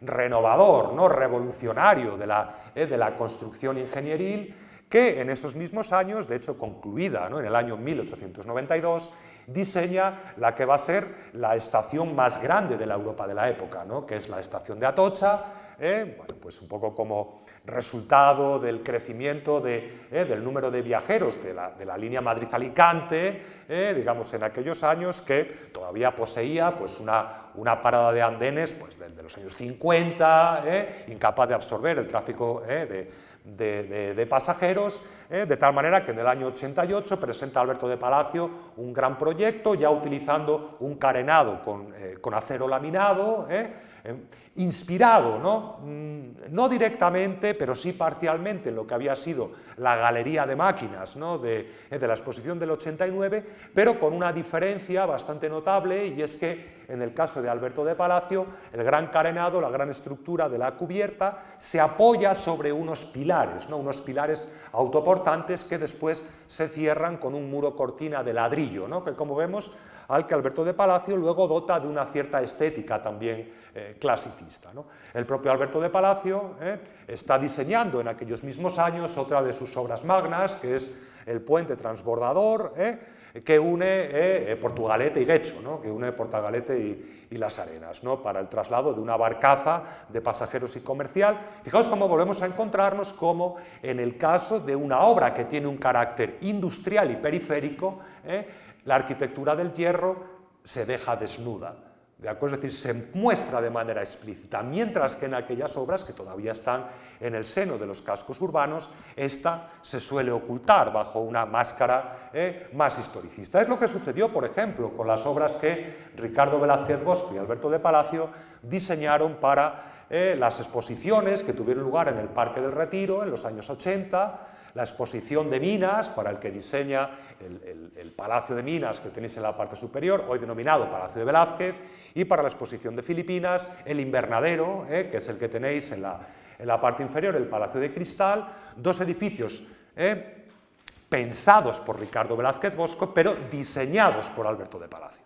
B: renovador, ¿no?, revolucionario de la construcción ingenieril, que en esos mismos años, de hecho concluida, ¿no?, en el año 1892, diseña la que va a ser la estación más grande de la Europa de la época, ¿no?, que es la estación de Atocha, bueno, pues un poco como resultado del crecimiento del número de viajeros de la línea Madrid-Alicante, digamos en aquellos años, que todavía poseía pues una parada de andenes pues, de los años 50, incapaz de absorber el tráfico de pasajeros, de tal manera que en el año 88 presenta Alberto de Palacio un gran proyecto, ya utilizando un carenado con acero laminado, inspirado, no directamente, pero sí parcialmente en lo que había sido la galería de máquinas, ¿no?, de la exposición del 89, pero con una diferencia bastante notable, y es que en el caso de Alberto de Palacio, el gran carenado, la gran estructura de la cubierta, se apoya sobre unos pilares, ¿no?, unos pilares autoportantes que después se cierran con un muro cortina de ladrillo, ¿no?, que como vemos, al que Alberto de Palacio luego dota de una cierta estética también clasicista, ¿no? El propio Alberto de Palacio está diseñando en aquellos mismos años otra de sus obras magnas, que es el puente transbordador, que une Portugalete y Guecho, ¿no?, que une Portugalete y Las Arenas, ¿no?, para el traslado de una barcaza de pasajeros y comercial. Fijaos cómo volvemos a encontrarnos como en el caso de una obra que tiene un carácter industrial y periférico, la arquitectura del hierro se deja desnuda, ¿de acuerdo? Es decir, se muestra de manera explícita, mientras que en aquellas obras que todavía están en el seno de los cascos urbanos, esta se suele ocultar bajo una máscara más historicista. Es lo que sucedió, por ejemplo, con las obras que Ricardo Velázquez Bosco y Alberto de Palacio diseñaron para las exposiciones que tuvieron lugar en el Parque del Retiro en los años 80, la exposición de Minas, para el que diseña el Palacio de Minas que tenéis en la parte superior, hoy denominado Palacio de Velázquez, y para la exposición de Filipinas, el Invernadero, que es el que tenéis en la parte inferior, el Palacio de Cristal, dos edificios pensados por Ricardo Velázquez Bosco, pero diseñados por Alberto de Palacio.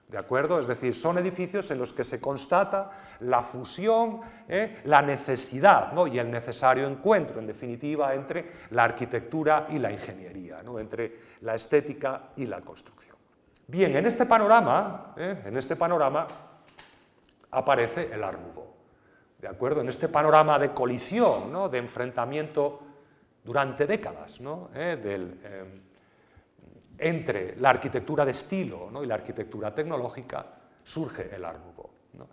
B: ¿De acuerdo? Es decir, son edificios en los que se constata la fusión, la necesidad, ¿no?, y el necesario encuentro, en definitiva, entre la arquitectura y la ingeniería, ¿no?, entre la estética y la construcción. Bien, en este panorama aparece el Art Nouveau, ¿de acuerdo? En este panorama de colisión, ¿no?, de enfrentamiento durante décadas, ¿no?, entre la arquitectura de estilo, ¿no?, y la arquitectura tecnológica, surge el Art Nouveau, ¿no?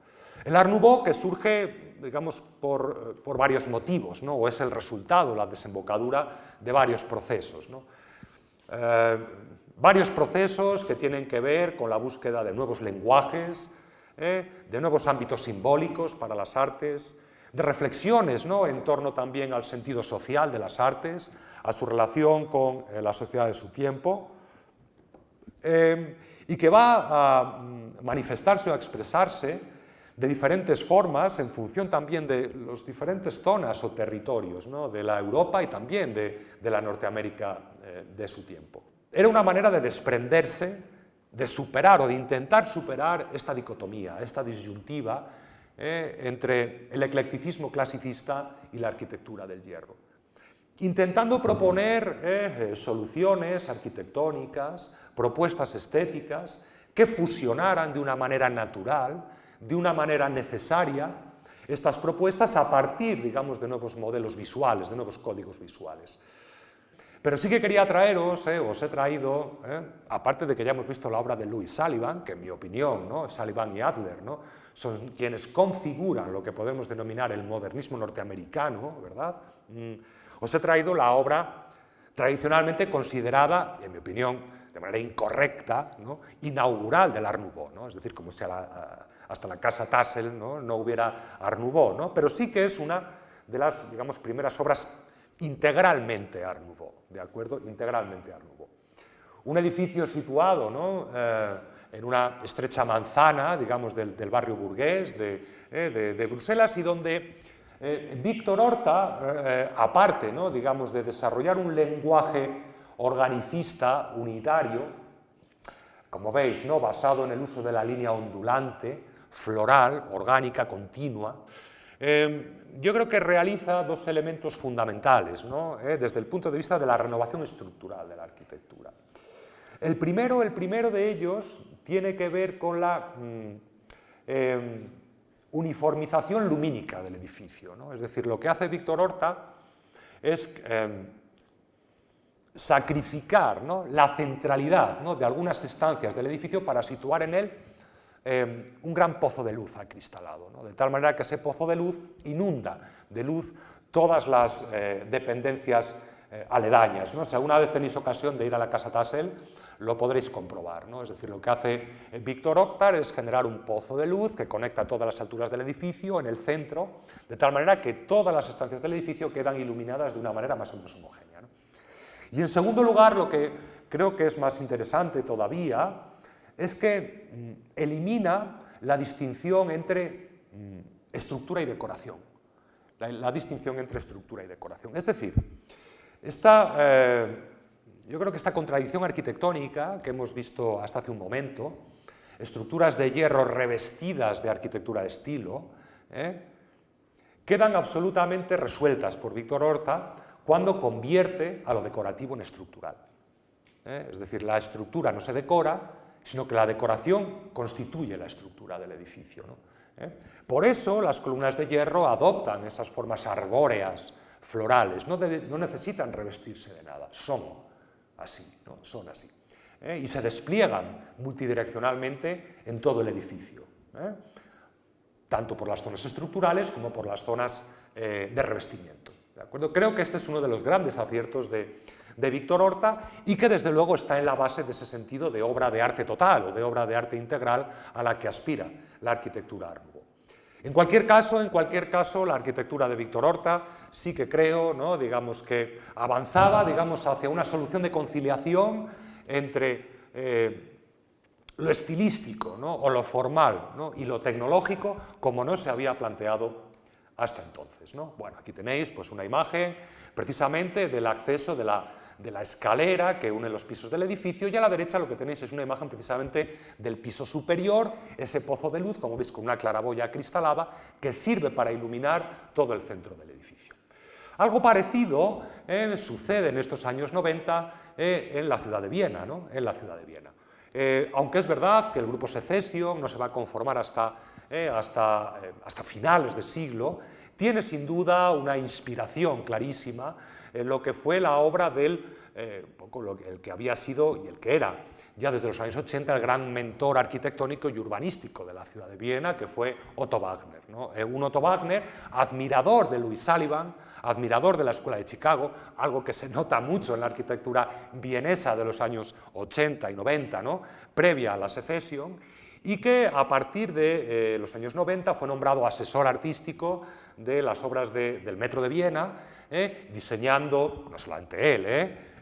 B: El Art Nouveau, que surge, digamos, por varios motivos, ¿no?, o es el resultado, la desembocadura de varios procesos, ¿no? Varios procesos que tienen que ver con la búsqueda de nuevos lenguajes, de nuevos ámbitos simbólicos para las artes, de reflexiones, ¿no?, en torno también al sentido social de las artes, a su relación con la sociedad de su tiempo, y que va a manifestarse o a expresarse de diferentes formas en función también de las diferentes zonas o territorios, ¿no?, de la Europa y también de la Norteamérica de su tiempo. Era una manera de desprenderse, de superar o de intentar superar esta dicotomía, esta disyuntiva entre el eclecticismo clasicista y la arquitectura del hierro. intentando proponer soluciones arquitectónicas, propuestas estéticas que fusionaran de una manera natural, de una manera necesaria, estas propuestas a partir, digamos, de nuevos modelos visuales, de nuevos códigos visuales. Pero sí que quería traeros, os he traído, aparte de que ya hemos visto la obra de Louis Sullivan, que en mi opinión, ¿no? Sullivan y Adler, ¿no? Son quienes configuran lo que podemos denominar el modernismo norteamericano, ¿verdad? Os he traído la obra tradicionalmente considerada, en mi opinión, de manera incorrecta, ¿no? Inaugural del Art Nouveau, ¿no? Es decir, como si hasta la Casa Tassel no hubiera Art Nouveau, ¿no? Pero sí que es una de las, digamos, primeras obras integralmente Art Nouveau, ¿de acuerdo? Integralmente Art Nouveau. Un edificio situado, ¿no? En una estrecha manzana, digamos, del barrio burgués de Bruselas, y donde Víctor Horta, aparte, ¿no? Digamos, de desarrollar un lenguaje organicista, unitario, como veis, ¿no? Basado en el uso de la línea ondulante, floral, orgánica, continua, yo creo que realiza dos elementos fundamentales, ¿no? Desde el punto de vista de la renovación estructural de la arquitectura. El primero de ellos tiene que ver con la uniformización lumínica del edificio, ¿no? Es decir, lo que hace Víctor Horta es sacrificar, ¿no? La centralidad, ¿no? De algunas estancias del edificio para situar en él un gran pozo de luz acristalado, ¿no? De tal manera que ese pozo de luz inunda de luz todas las dependencias aledañas, ¿no? Si alguna vez tenéis ocasión de ir a la Casa Tassel, lo podréis comprobar, ¿no? Es decir, lo que hace Víctor Horta es generar un pozo de luz que conecta todas las alturas del edificio en el centro, de tal manera que todas las estancias del edificio quedan iluminadas de una manera más o menos homogénea, ¿no? Y en segundo lugar, lo que creo que es más interesante todavía es que elimina la distinción entre estructura y decoración. La distinción entre estructura y decoración. Es decir, yo creo que esta contradicción arquitectónica que hemos visto hasta hace un momento, estructuras de hierro revestidas de arquitectura de estilo, quedan absolutamente resueltas por Víctor Horta cuando convierte a lo decorativo en estructural. Es decir, la estructura no se decora, sino que la decoración constituye la estructura del edificio, ¿no? Por eso las columnas de hierro adoptan esas formas arbóreas, florales, no necesitan revestirse de nada, son así, ¿no? Son así. Y se despliegan multidireccionalmente en todo el edificio, tanto por las zonas estructurales como por las zonas de revestimiento. ¿De acuerdo? Creo que este es uno de los grandes aciertos de Víctor Horta y que desde luego está en la base de ese sentido de obra de arte total o de obra de arte integral a la que aspira la arquitectura Art Nouveau. En cualquier caso, la arquitectura de Víctor Horta sí que creo, ¿no? Digamos que avanzaba, digamos, hacia una solución de conciliación entre lo estilístico, ¿no? O lo formal, ¿no? Y lo tecnológico, como no se había planteado hasta entonces, ¿no? Bueno, aquí tenéis pues una imagen precisamente del acceso de la escalera que une los pisos del edificio, y a la derecha lo que tenéis es una imagen precisamente del piso superior, ese pozo de luz, como veis, con una claraboya acristalada que sirve para iluminar todo el centro del edificio. Algo parecido sucede en estos años 90 en la ciudad de Viena, ¿no? En la ciudad de Viena. Aunque es verdad que el grupo Secesio no se va a conformar hasta finales de siglo, tiene sin duda una inspiración clarísima en lo que fue la obra del el que había sido y el que era ya desde los años 80 el gran mentor arquitectónico y urbanístico de la ciudad de Viena, que fue Otto Wagner, ¿no? Un Otto Wagner admirador de Louis Sullivan, admirador de la Escuela de Chicago, algo que se nota mucho en la arquitectura vienesa de los años 80 y 90, ¿no? Previa a la secesión, y que a partir de los años 90 fue nombrado asesor artístico de las obras del Metro de Viena, diseñando, no solamente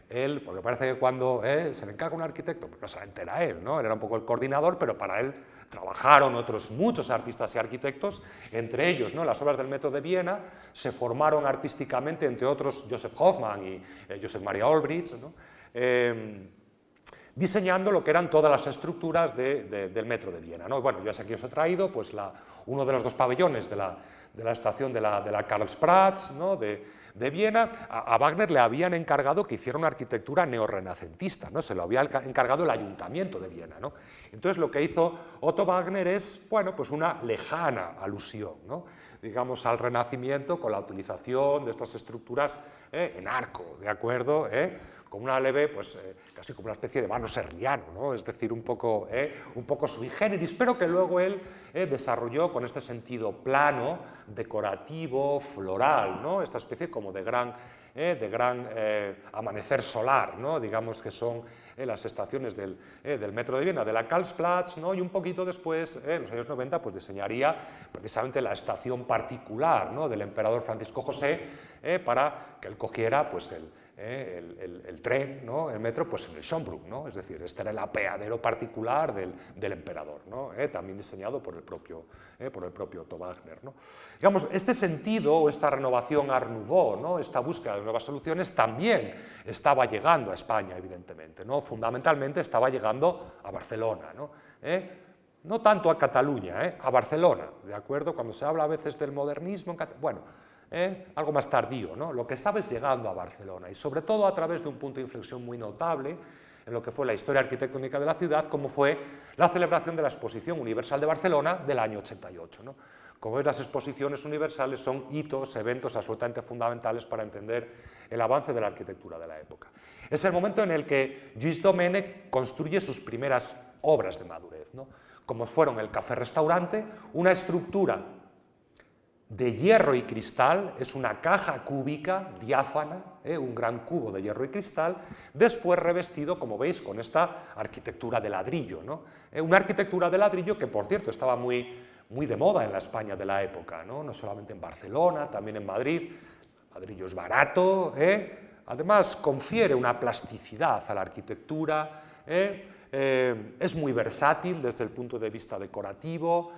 B: él, porque parece que cuando se le encarga un arquitecto, pues no solamente era él, ¿no? Él era un poco el coordinador, pero para él trabajaron otros muchos artistas y arquitectos, entre ellos, ¿no? Las obras del Metro de Viena se formaron artísticamente, entre otros, Joseph Hoffmann y Joseph Maria Olbrich, ¿no? Diseñando lo que eran todas las estructuras del Metro de Viena, ¿no? Bueno, yo aquí os he traído pues, uno de los dos pabellones de la estación de la Karlsplatz, ¿no? de de Viena. A Wagner le habían encargado que hiciera una arquitectura neorrenacentista, ¿no? Se lo había encargado el Ayuntamiento de Viena, ¿no? Entonces lo que hizo Otto Wagner es, bueno, pues una lejana alusión, ¿no? Digamos, al Renacimiento con la utilización de estas estructuras en arco, ¿de acuerdo? Con una leve, pues casi como una especie de vano serliano, ¿no? Es decir, un poco sui generis, pero que luego él desarrolló con este sentido plano, decorativo, floral, ¿no? Esta especie como de gran amanecer solar, ¿no? Digamos que son las estaciones del metro de Viena, de la Karlsplatz, ¿no? Y un poquito después, en los años 90, pues diseñaría precisamente la estación particular, ¿no? Del emperador Francisco José, para que él cogiera pues, el tren, ¿no? El metro, pues en el Schönbrunn, ¿no? Es decir, este era el apeadero particular del emperador, ¿no? También diseñado por el propio Otto Wagner, ¿no? Digamos, este sentido o esta renovación Art Nouveau, ¿no? Esta búsqueda de nuevas soluciones también estaba llegando a España, evidentemente, ¿no? Fundamentalmente estaba llegando a Barcelona, ¿no? No tanto a Cataluña, a Barcelona, ¿de acuerdo? Cuando se habla a veces del modernismo, bueno, algo más tardío, ¿no? Lo que estaba es llegando a Barcelona y sobre todo a través de un punto de inflexión muy notable en lo que fue la historia arquitectónica de la ciudad, como fue la celebración de la Exposición Universal de Barcelona del año 88, ¿no? Como veis, las exposiciones universales son hitos, eventos absolutamente fundamentales para entender el avance de la arquitectura de la época. Es el momento en el que Lluís Domènech construye sus primeras obras de madurez, ¿no? Como fueron el café-restaurante, una estructura de hierro y cristal, es una caja cúbica diáfana, un gran cubo de hierro y cristal, después revestido, como veis, con esta arquitectura de ladrillo, ¿no? Una arquitectura de ladrillo que, por cierto, estaba muy de moda en la España de la época, ¿no? Solamente en Barcelona, también en Madrid. El ladrillo es barato, además confiere una plasticidad a la arquitectura, es muy versátil desde el punto de vista decorativo,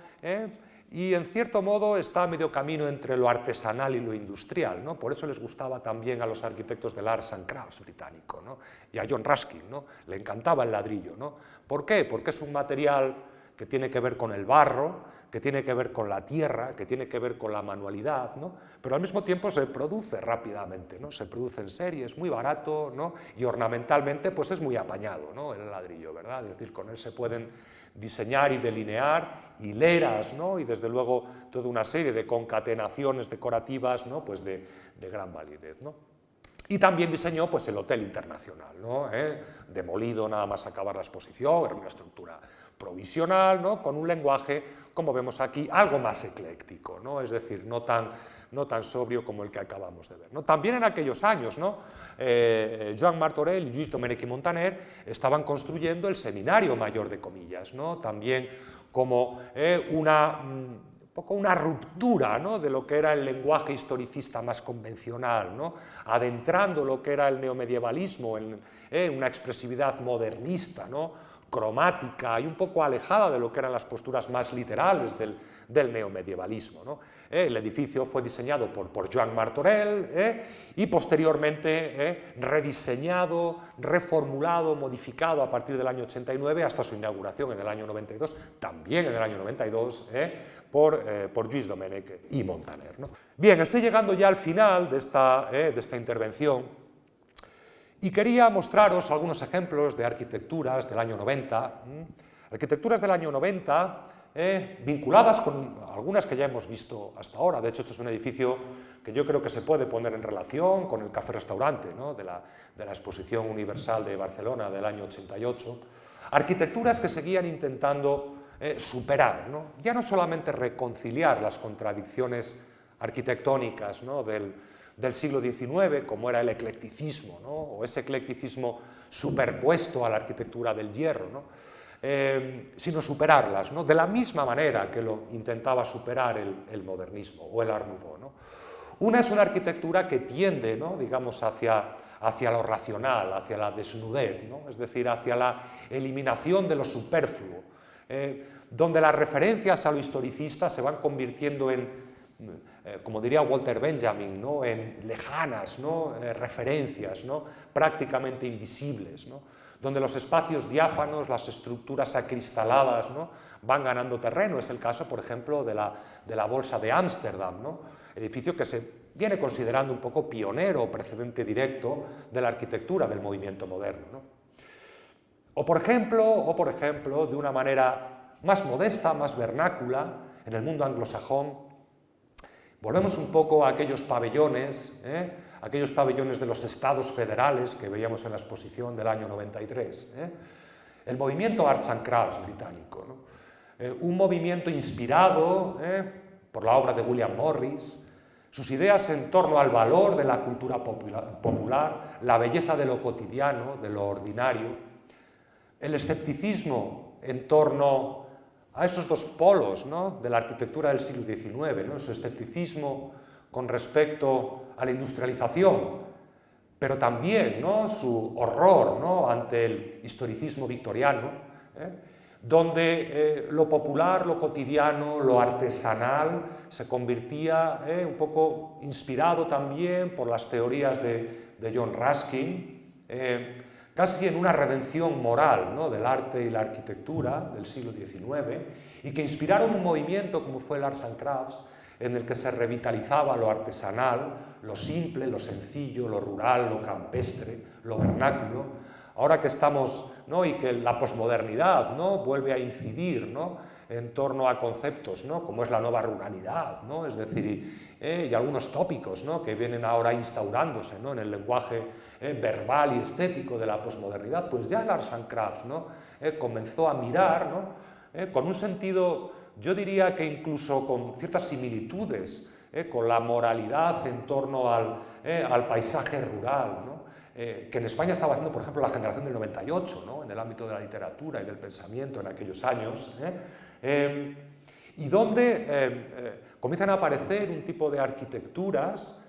B: y en cierto modo está a medio camino entre lo artesanal y lo industrial, ¿no? Por eso les gustaba también a los arquitectos del Arts and Crafts británico, ¿no? Y a John Ruskin, ¿no? Le encantaba el ladrillo, ¿no? ¿Por qué? Porque es un material que tiene que ver con el barro, que tiene que ver con la tierra, que tiene que ver con la manualidad, ¿no? Pero al mismo tiempo se produce rápidamente, ¿no? Se produce en serie, es muy barato, ¿no? Y ornamentalmente pues es muy apañado, ¿no? El ladrillo, ¿verdad? Es decir, con él se pueden diseñar y delinear hileras, ¿no? Y desde luego toda una serie de concatenaciones decorativas, ¿no? Pues de gran validez, ¿no? Y también diseñó pues, el Hotel Internacional, ¿no? Demolido nada más acabar la exposición, era una estructura provisional, ¿no? Con un lenguaje, como vemos aquí, algo más ecléctico, ¿no? Es decir, no tan sobrio como el que acabamos de ver, ¿no? También en aquellos años, ¿no? Joan Martorell y Lluís Domènech i Montaner estaban construyendo el Seminario Mayor de Comillas, ¿no? También como una ruptura, ¿no? De lo que era el lenguaje historicista más convencional, ¿no? Adentrando lo que era el neomedievalismo en una expresividad modernista, ¿no? Cromática y un poco alejada de lo que eran las posturas más literales del neomedievalismo, ¿no? El edificio fue diseñado por Joan Martorell y posteriormente rediseñado, reformulado, modificado a partir del año 89 hasta su inauguración en el año 92, también en el año 92, por Lluís Domènech i Montaner, ¿no? Bien, estoy llegando ya al final de esta intervención y quería mostraros algunos ejemplos de arquitecturas del año 90, arquitecturas del año 90 vinculadas con algunas que ya hemos visto hasta ahora. De hecho, este es un edificio que yo creo que se puede poner en relación con el café-restaurante, ¿no? de la Exposición Universal de Barcelona del año 88. Arquitecturas que seguían intentando superar, ¿no? Ya no solamente reconciliar las contradicciones arquitectónicas, ¿no? del siglo XIX, como era el eclecticismo, ¿no? O ese eclecticismo superpuesto a la arquitectura del hierro, ¿no? Sino superarlas, ¿no? De la misma manera que lo intentaba superar el modernismo o el Art Nouveau, ¿no? Una es una arquitectura que tiende, ¿no? Digamos, hacia lo racional, hacia la desnudez, ¿no? Es decir, hacia la eliminación de lo superfluo, donde las referencias a lo historicista se van convirtiendo en, como diría Walter Benjamin, ¿no? En lejanas, ¿no? Referencias, ¿no? Prácticamente invisibles, ¿no? Donde los espacios diáfanos, las estructuras acristaladas, ¿no? Van ganando terreno. Es el caso, por ejemplo, de la Bolsa de Ámsterdam, ¿no? edificio que se viene considerando un poco pionero o precedente directo de la arquitectura del movimiento moderno, ¿no? O por ejemplo, de una manera más modesta, más vernácula, en el mundo anglosajón, volvemos un poco a aquellos pabellones de los estados federales que veíamos en la exposición del año 93. El movimiento Arts and Crafts británico, ¿no? Un movimiento inspirado por la obra de William Morris, sus ideas en torno al valor de la cultura popular, la belleza de lo cotidiano, de lo ordinario, el escepticismo en torno a esos dos polos, ¿no?, de la arquitectura del siglo XIX, ¿no?, su escepticismo con respecto a la industrialización, pero también, ¿no?, su horror, ¿no?, ante el historicismo victoriano, donde lo popular, lo cotidiano, lo artesanal se convertía un poco inspirado también por las teorías de John Ruskin, casi en una redención moral, ¿no?, del arte y la arquitectura del siglo XIX, y que inspiraron un movimiento como fue el Arts and Crafts, en el que se revitalizaba lo artesanal, lo simple, lo sencillo, lo rural, lo campestre, lo vernáculo. Ahora que estamos, ¿no?, y que la posmodernidad, ¿no?, vuelve a incidir, ¿no?, en torno a conceptos, ¿no?, como es la nueva ruralidad, ¿no?, es decir, y algunos tópicos, ¿no?, que vienen ahora instaurándose, ¿no?, en el lenguaje verbal y estético de la posmodernidad, pues ya el Arts and Crafts, ¿no?, comenzó a mirar, ¿no?, con un sentido, yo diría que incluso con ciertas similitudes con la moralidad en torno al paisaje rural, ¿no?, que en España estaba haciendo, por ejemplo, la generación del 98, ¿no?, en el ámbito de la literatura y del pensamiento en aquellos años, y donde comienzan a aparecer un tipo de arquitecturas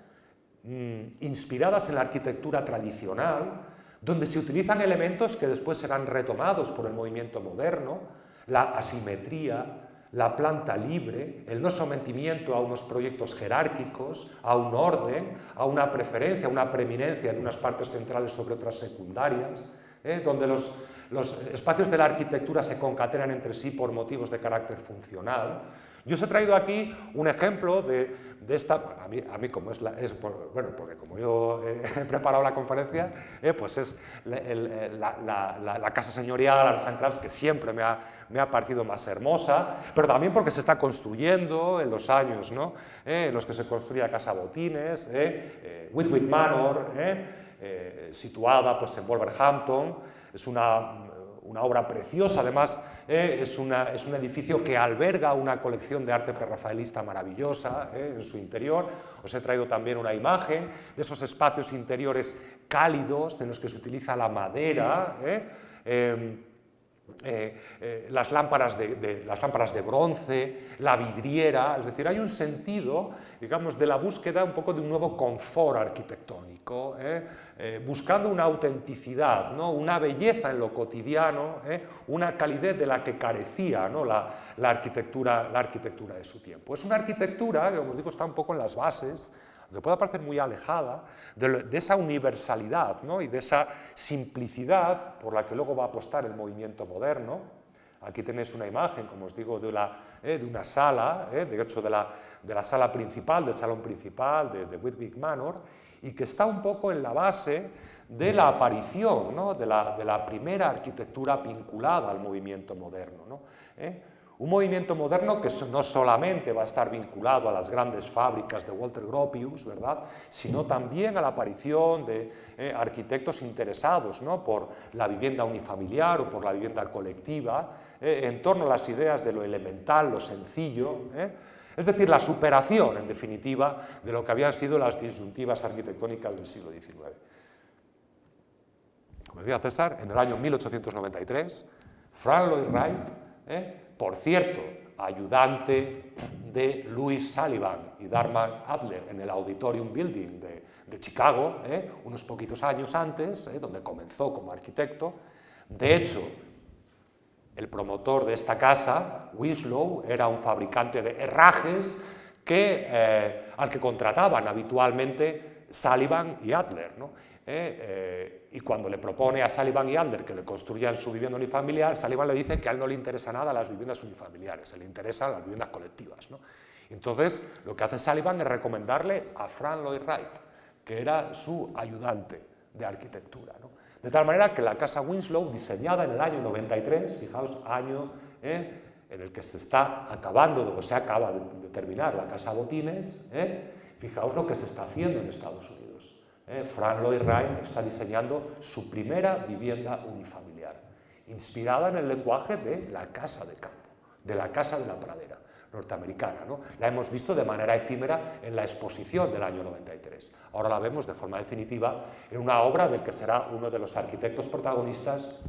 B: inspiradas en la arquitectura tradicional, donde se utilizan elementos que después serán retomados por el movimiento moderno, la asimetría, la planta libre, el no sometimiento a unos proyectos jerárquicos, a un orden, a una preferencia, a una preeminencia de unas partes centrales sobre otras secundarias, donde los espacios de la arquitectura se concatenan entre sí por motivos de carácter funcional. Yo os he traído aquí un ejemplo de esta, a mí como bueno, porque como yo he preparado la conferencia, pues es la casa señorial Arts and Crafts, que siempre me ha parecido más hermosa, pero también porque se está construyendo en los años, ¿no?, en los que se construía Casa Botines, Whitwick Manor, situada pues en Wolverhampton. Es una obra preciosa, además es un edificio que alberga una colección de arte prerrafaelista maravillosa en su interior. Os he traído también una imagen de esos espacios interiores cálidos en los que se utiliza la madera, las lámparas de bronce, la vidriera, es decir, hay un sentido, digamos, de la búsqueda un poco de un nuevo confort arquitectónico, buscando una autenticidad, ¿no?, una belleza en lo cotidiano, una calidez de la que carecía, ¿no?, la arquitectura de su tiempo. Es una arquitectura que, como os digo, está un poco en las bases, que puede parecer muy alejada de esa universalidad, ¿no?, y de esa simplicidad por la que luego va a apostar el movimiento moderno. Aquí tenéis una imagen, como os digo, de una sala, de hecho de la sala principal, del salón principal de Whitwick Manor, y que está un poco en la base de la aparición, ¿no?, de la primera arquitectura vinculada al movimiento moderno, ¿no? Un movimiento moderno que no solamente va a estar vinculado a las grandes fábricas de Walter Gropius, ¿verdad?, sino también a la aparición de arquitectos interesados, ¿no?, por la vivienda unifamiliar o por la vivienda colectiva, en torno a las ideas de lo elemental, lo sencillo, es decir, la superación, en definitiva, de lo que habían sido las disyuntivas arquitectónicas del siglo XIX. Como decía César, en el año 1893, Frank Lloyd Wright, por cierto, ayudante de Louis Sullivan y Darman Adler en el Auditorium Building de Chicago, unos poquitos años antes, donde comenzó como arquitecto. De hecho, el promotor de esta casa, Winslow, era un fabricante de herrajes al que contrataban habitualmente Sullivan y Adler, ¿no? Y cuando le propone a Sullivan y Adler que le construyan su vivienda unifamiliar, Sullivan le dice que a él no le interesa nada las viviendas unifamiliares, se le interesan las viviendas colectivas, ¿no? Y Entonces, lo que hace Sullivan es recomendarle a Frank Lloyd Wright, que era su ayudante de arquitectura, ¿no? De tal manera que la casa Winslow, diseñada en el año 93, fijaos, año en el que se está acabando, o se acaba de terminar la casa Botines, fijaos lo que se está haciendo en Estados Unidos. Frank Lloyd Wright está diseñando su primera vivienda unifamiliar, inspirada en el lenguaje de la casa de campo, de la casa de la pradera norteamericana, ¿no? La hemos visto de manera efímera en la exposición del año 93. Ahora la vemos de forma definitiva en una obra del que será uno de los arquitectos protagonistas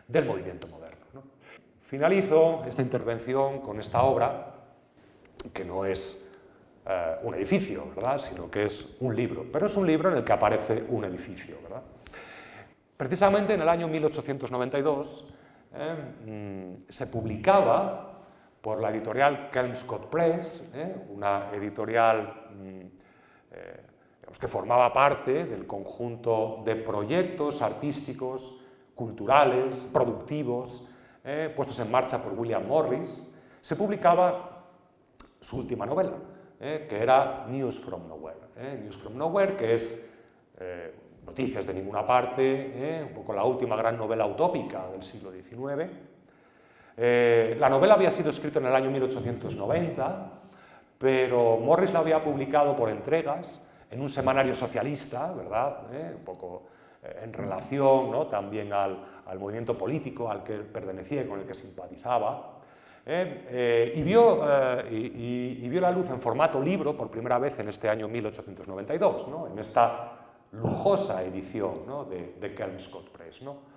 B: del movimiento moderno, ¿no? Finalizo esta intervención con esta obra, que no es un edificio, ¿verdad?, sino que es un libro, pero es un libro en el que aparece un edificio, ¿verdad? Precisamente en el año 1892 se publicaba por la editorial Kelmscott Press, una editorial digamos, que formaba parte del conjunto de proyectos artísticos, culturales, productivos, puestos en marcha por William Morris. Se publicaba su última novela, que era News from Nowhere. News from Nowhere, que es Noticias de ninguna parte, un poco la última gran novela utópica del siglo XIX. La novela había sido escrita en el año 1890, pero Morris la había publicado por entregas en un semanario socialista, ¿verdad?, un poco en relación, ¿no?, también al movimiento político al que él pertenecía y con el que simpatizaba, y vio la luz en formato libro por primera vez en este año 1892, ¿no?, en esta lujosa edición, ¿no?, de Kelmscott Press, ¿no?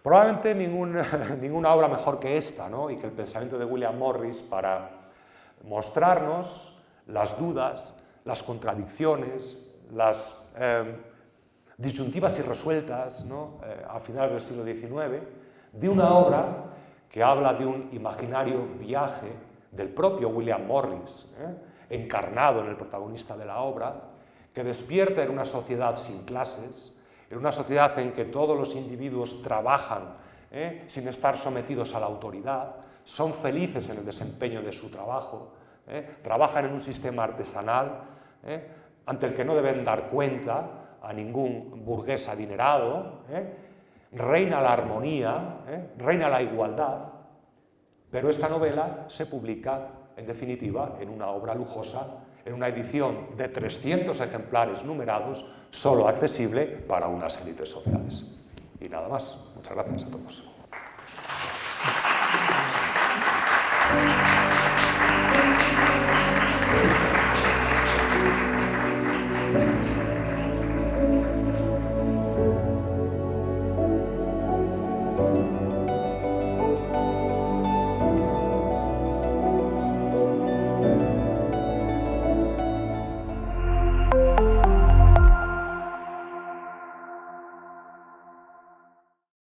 B: Probablemente ninguna obra mejor que esta, ¿no?, y que el pensamiento de William Morris para mostrarnos las dudas, las contradicciones, las disyuntivas irresueltas, ¿no?, a finales del siglo XIX, de una obra que habla de un imaginario viaje del propio William Morris, encarnado en el protagonista de la obra, que despierta en una sociedad sin clases, en una sociedad en que todos los individuos trabajan sin estar sometidos a la autoridad, son felices en el desempeño de su trabajo, trabajan en un sistema artesanal ante el que no deben dar cuenta a ningún burgués adinerado, reina la armonía, reina la igualdad, pero esta novela se publica, en definitiva, en una obra lujosa, en una edición de 300 ejemplares numerados, solo accesible para unas élites sociales. Y nada más. Muchas gracias a todos.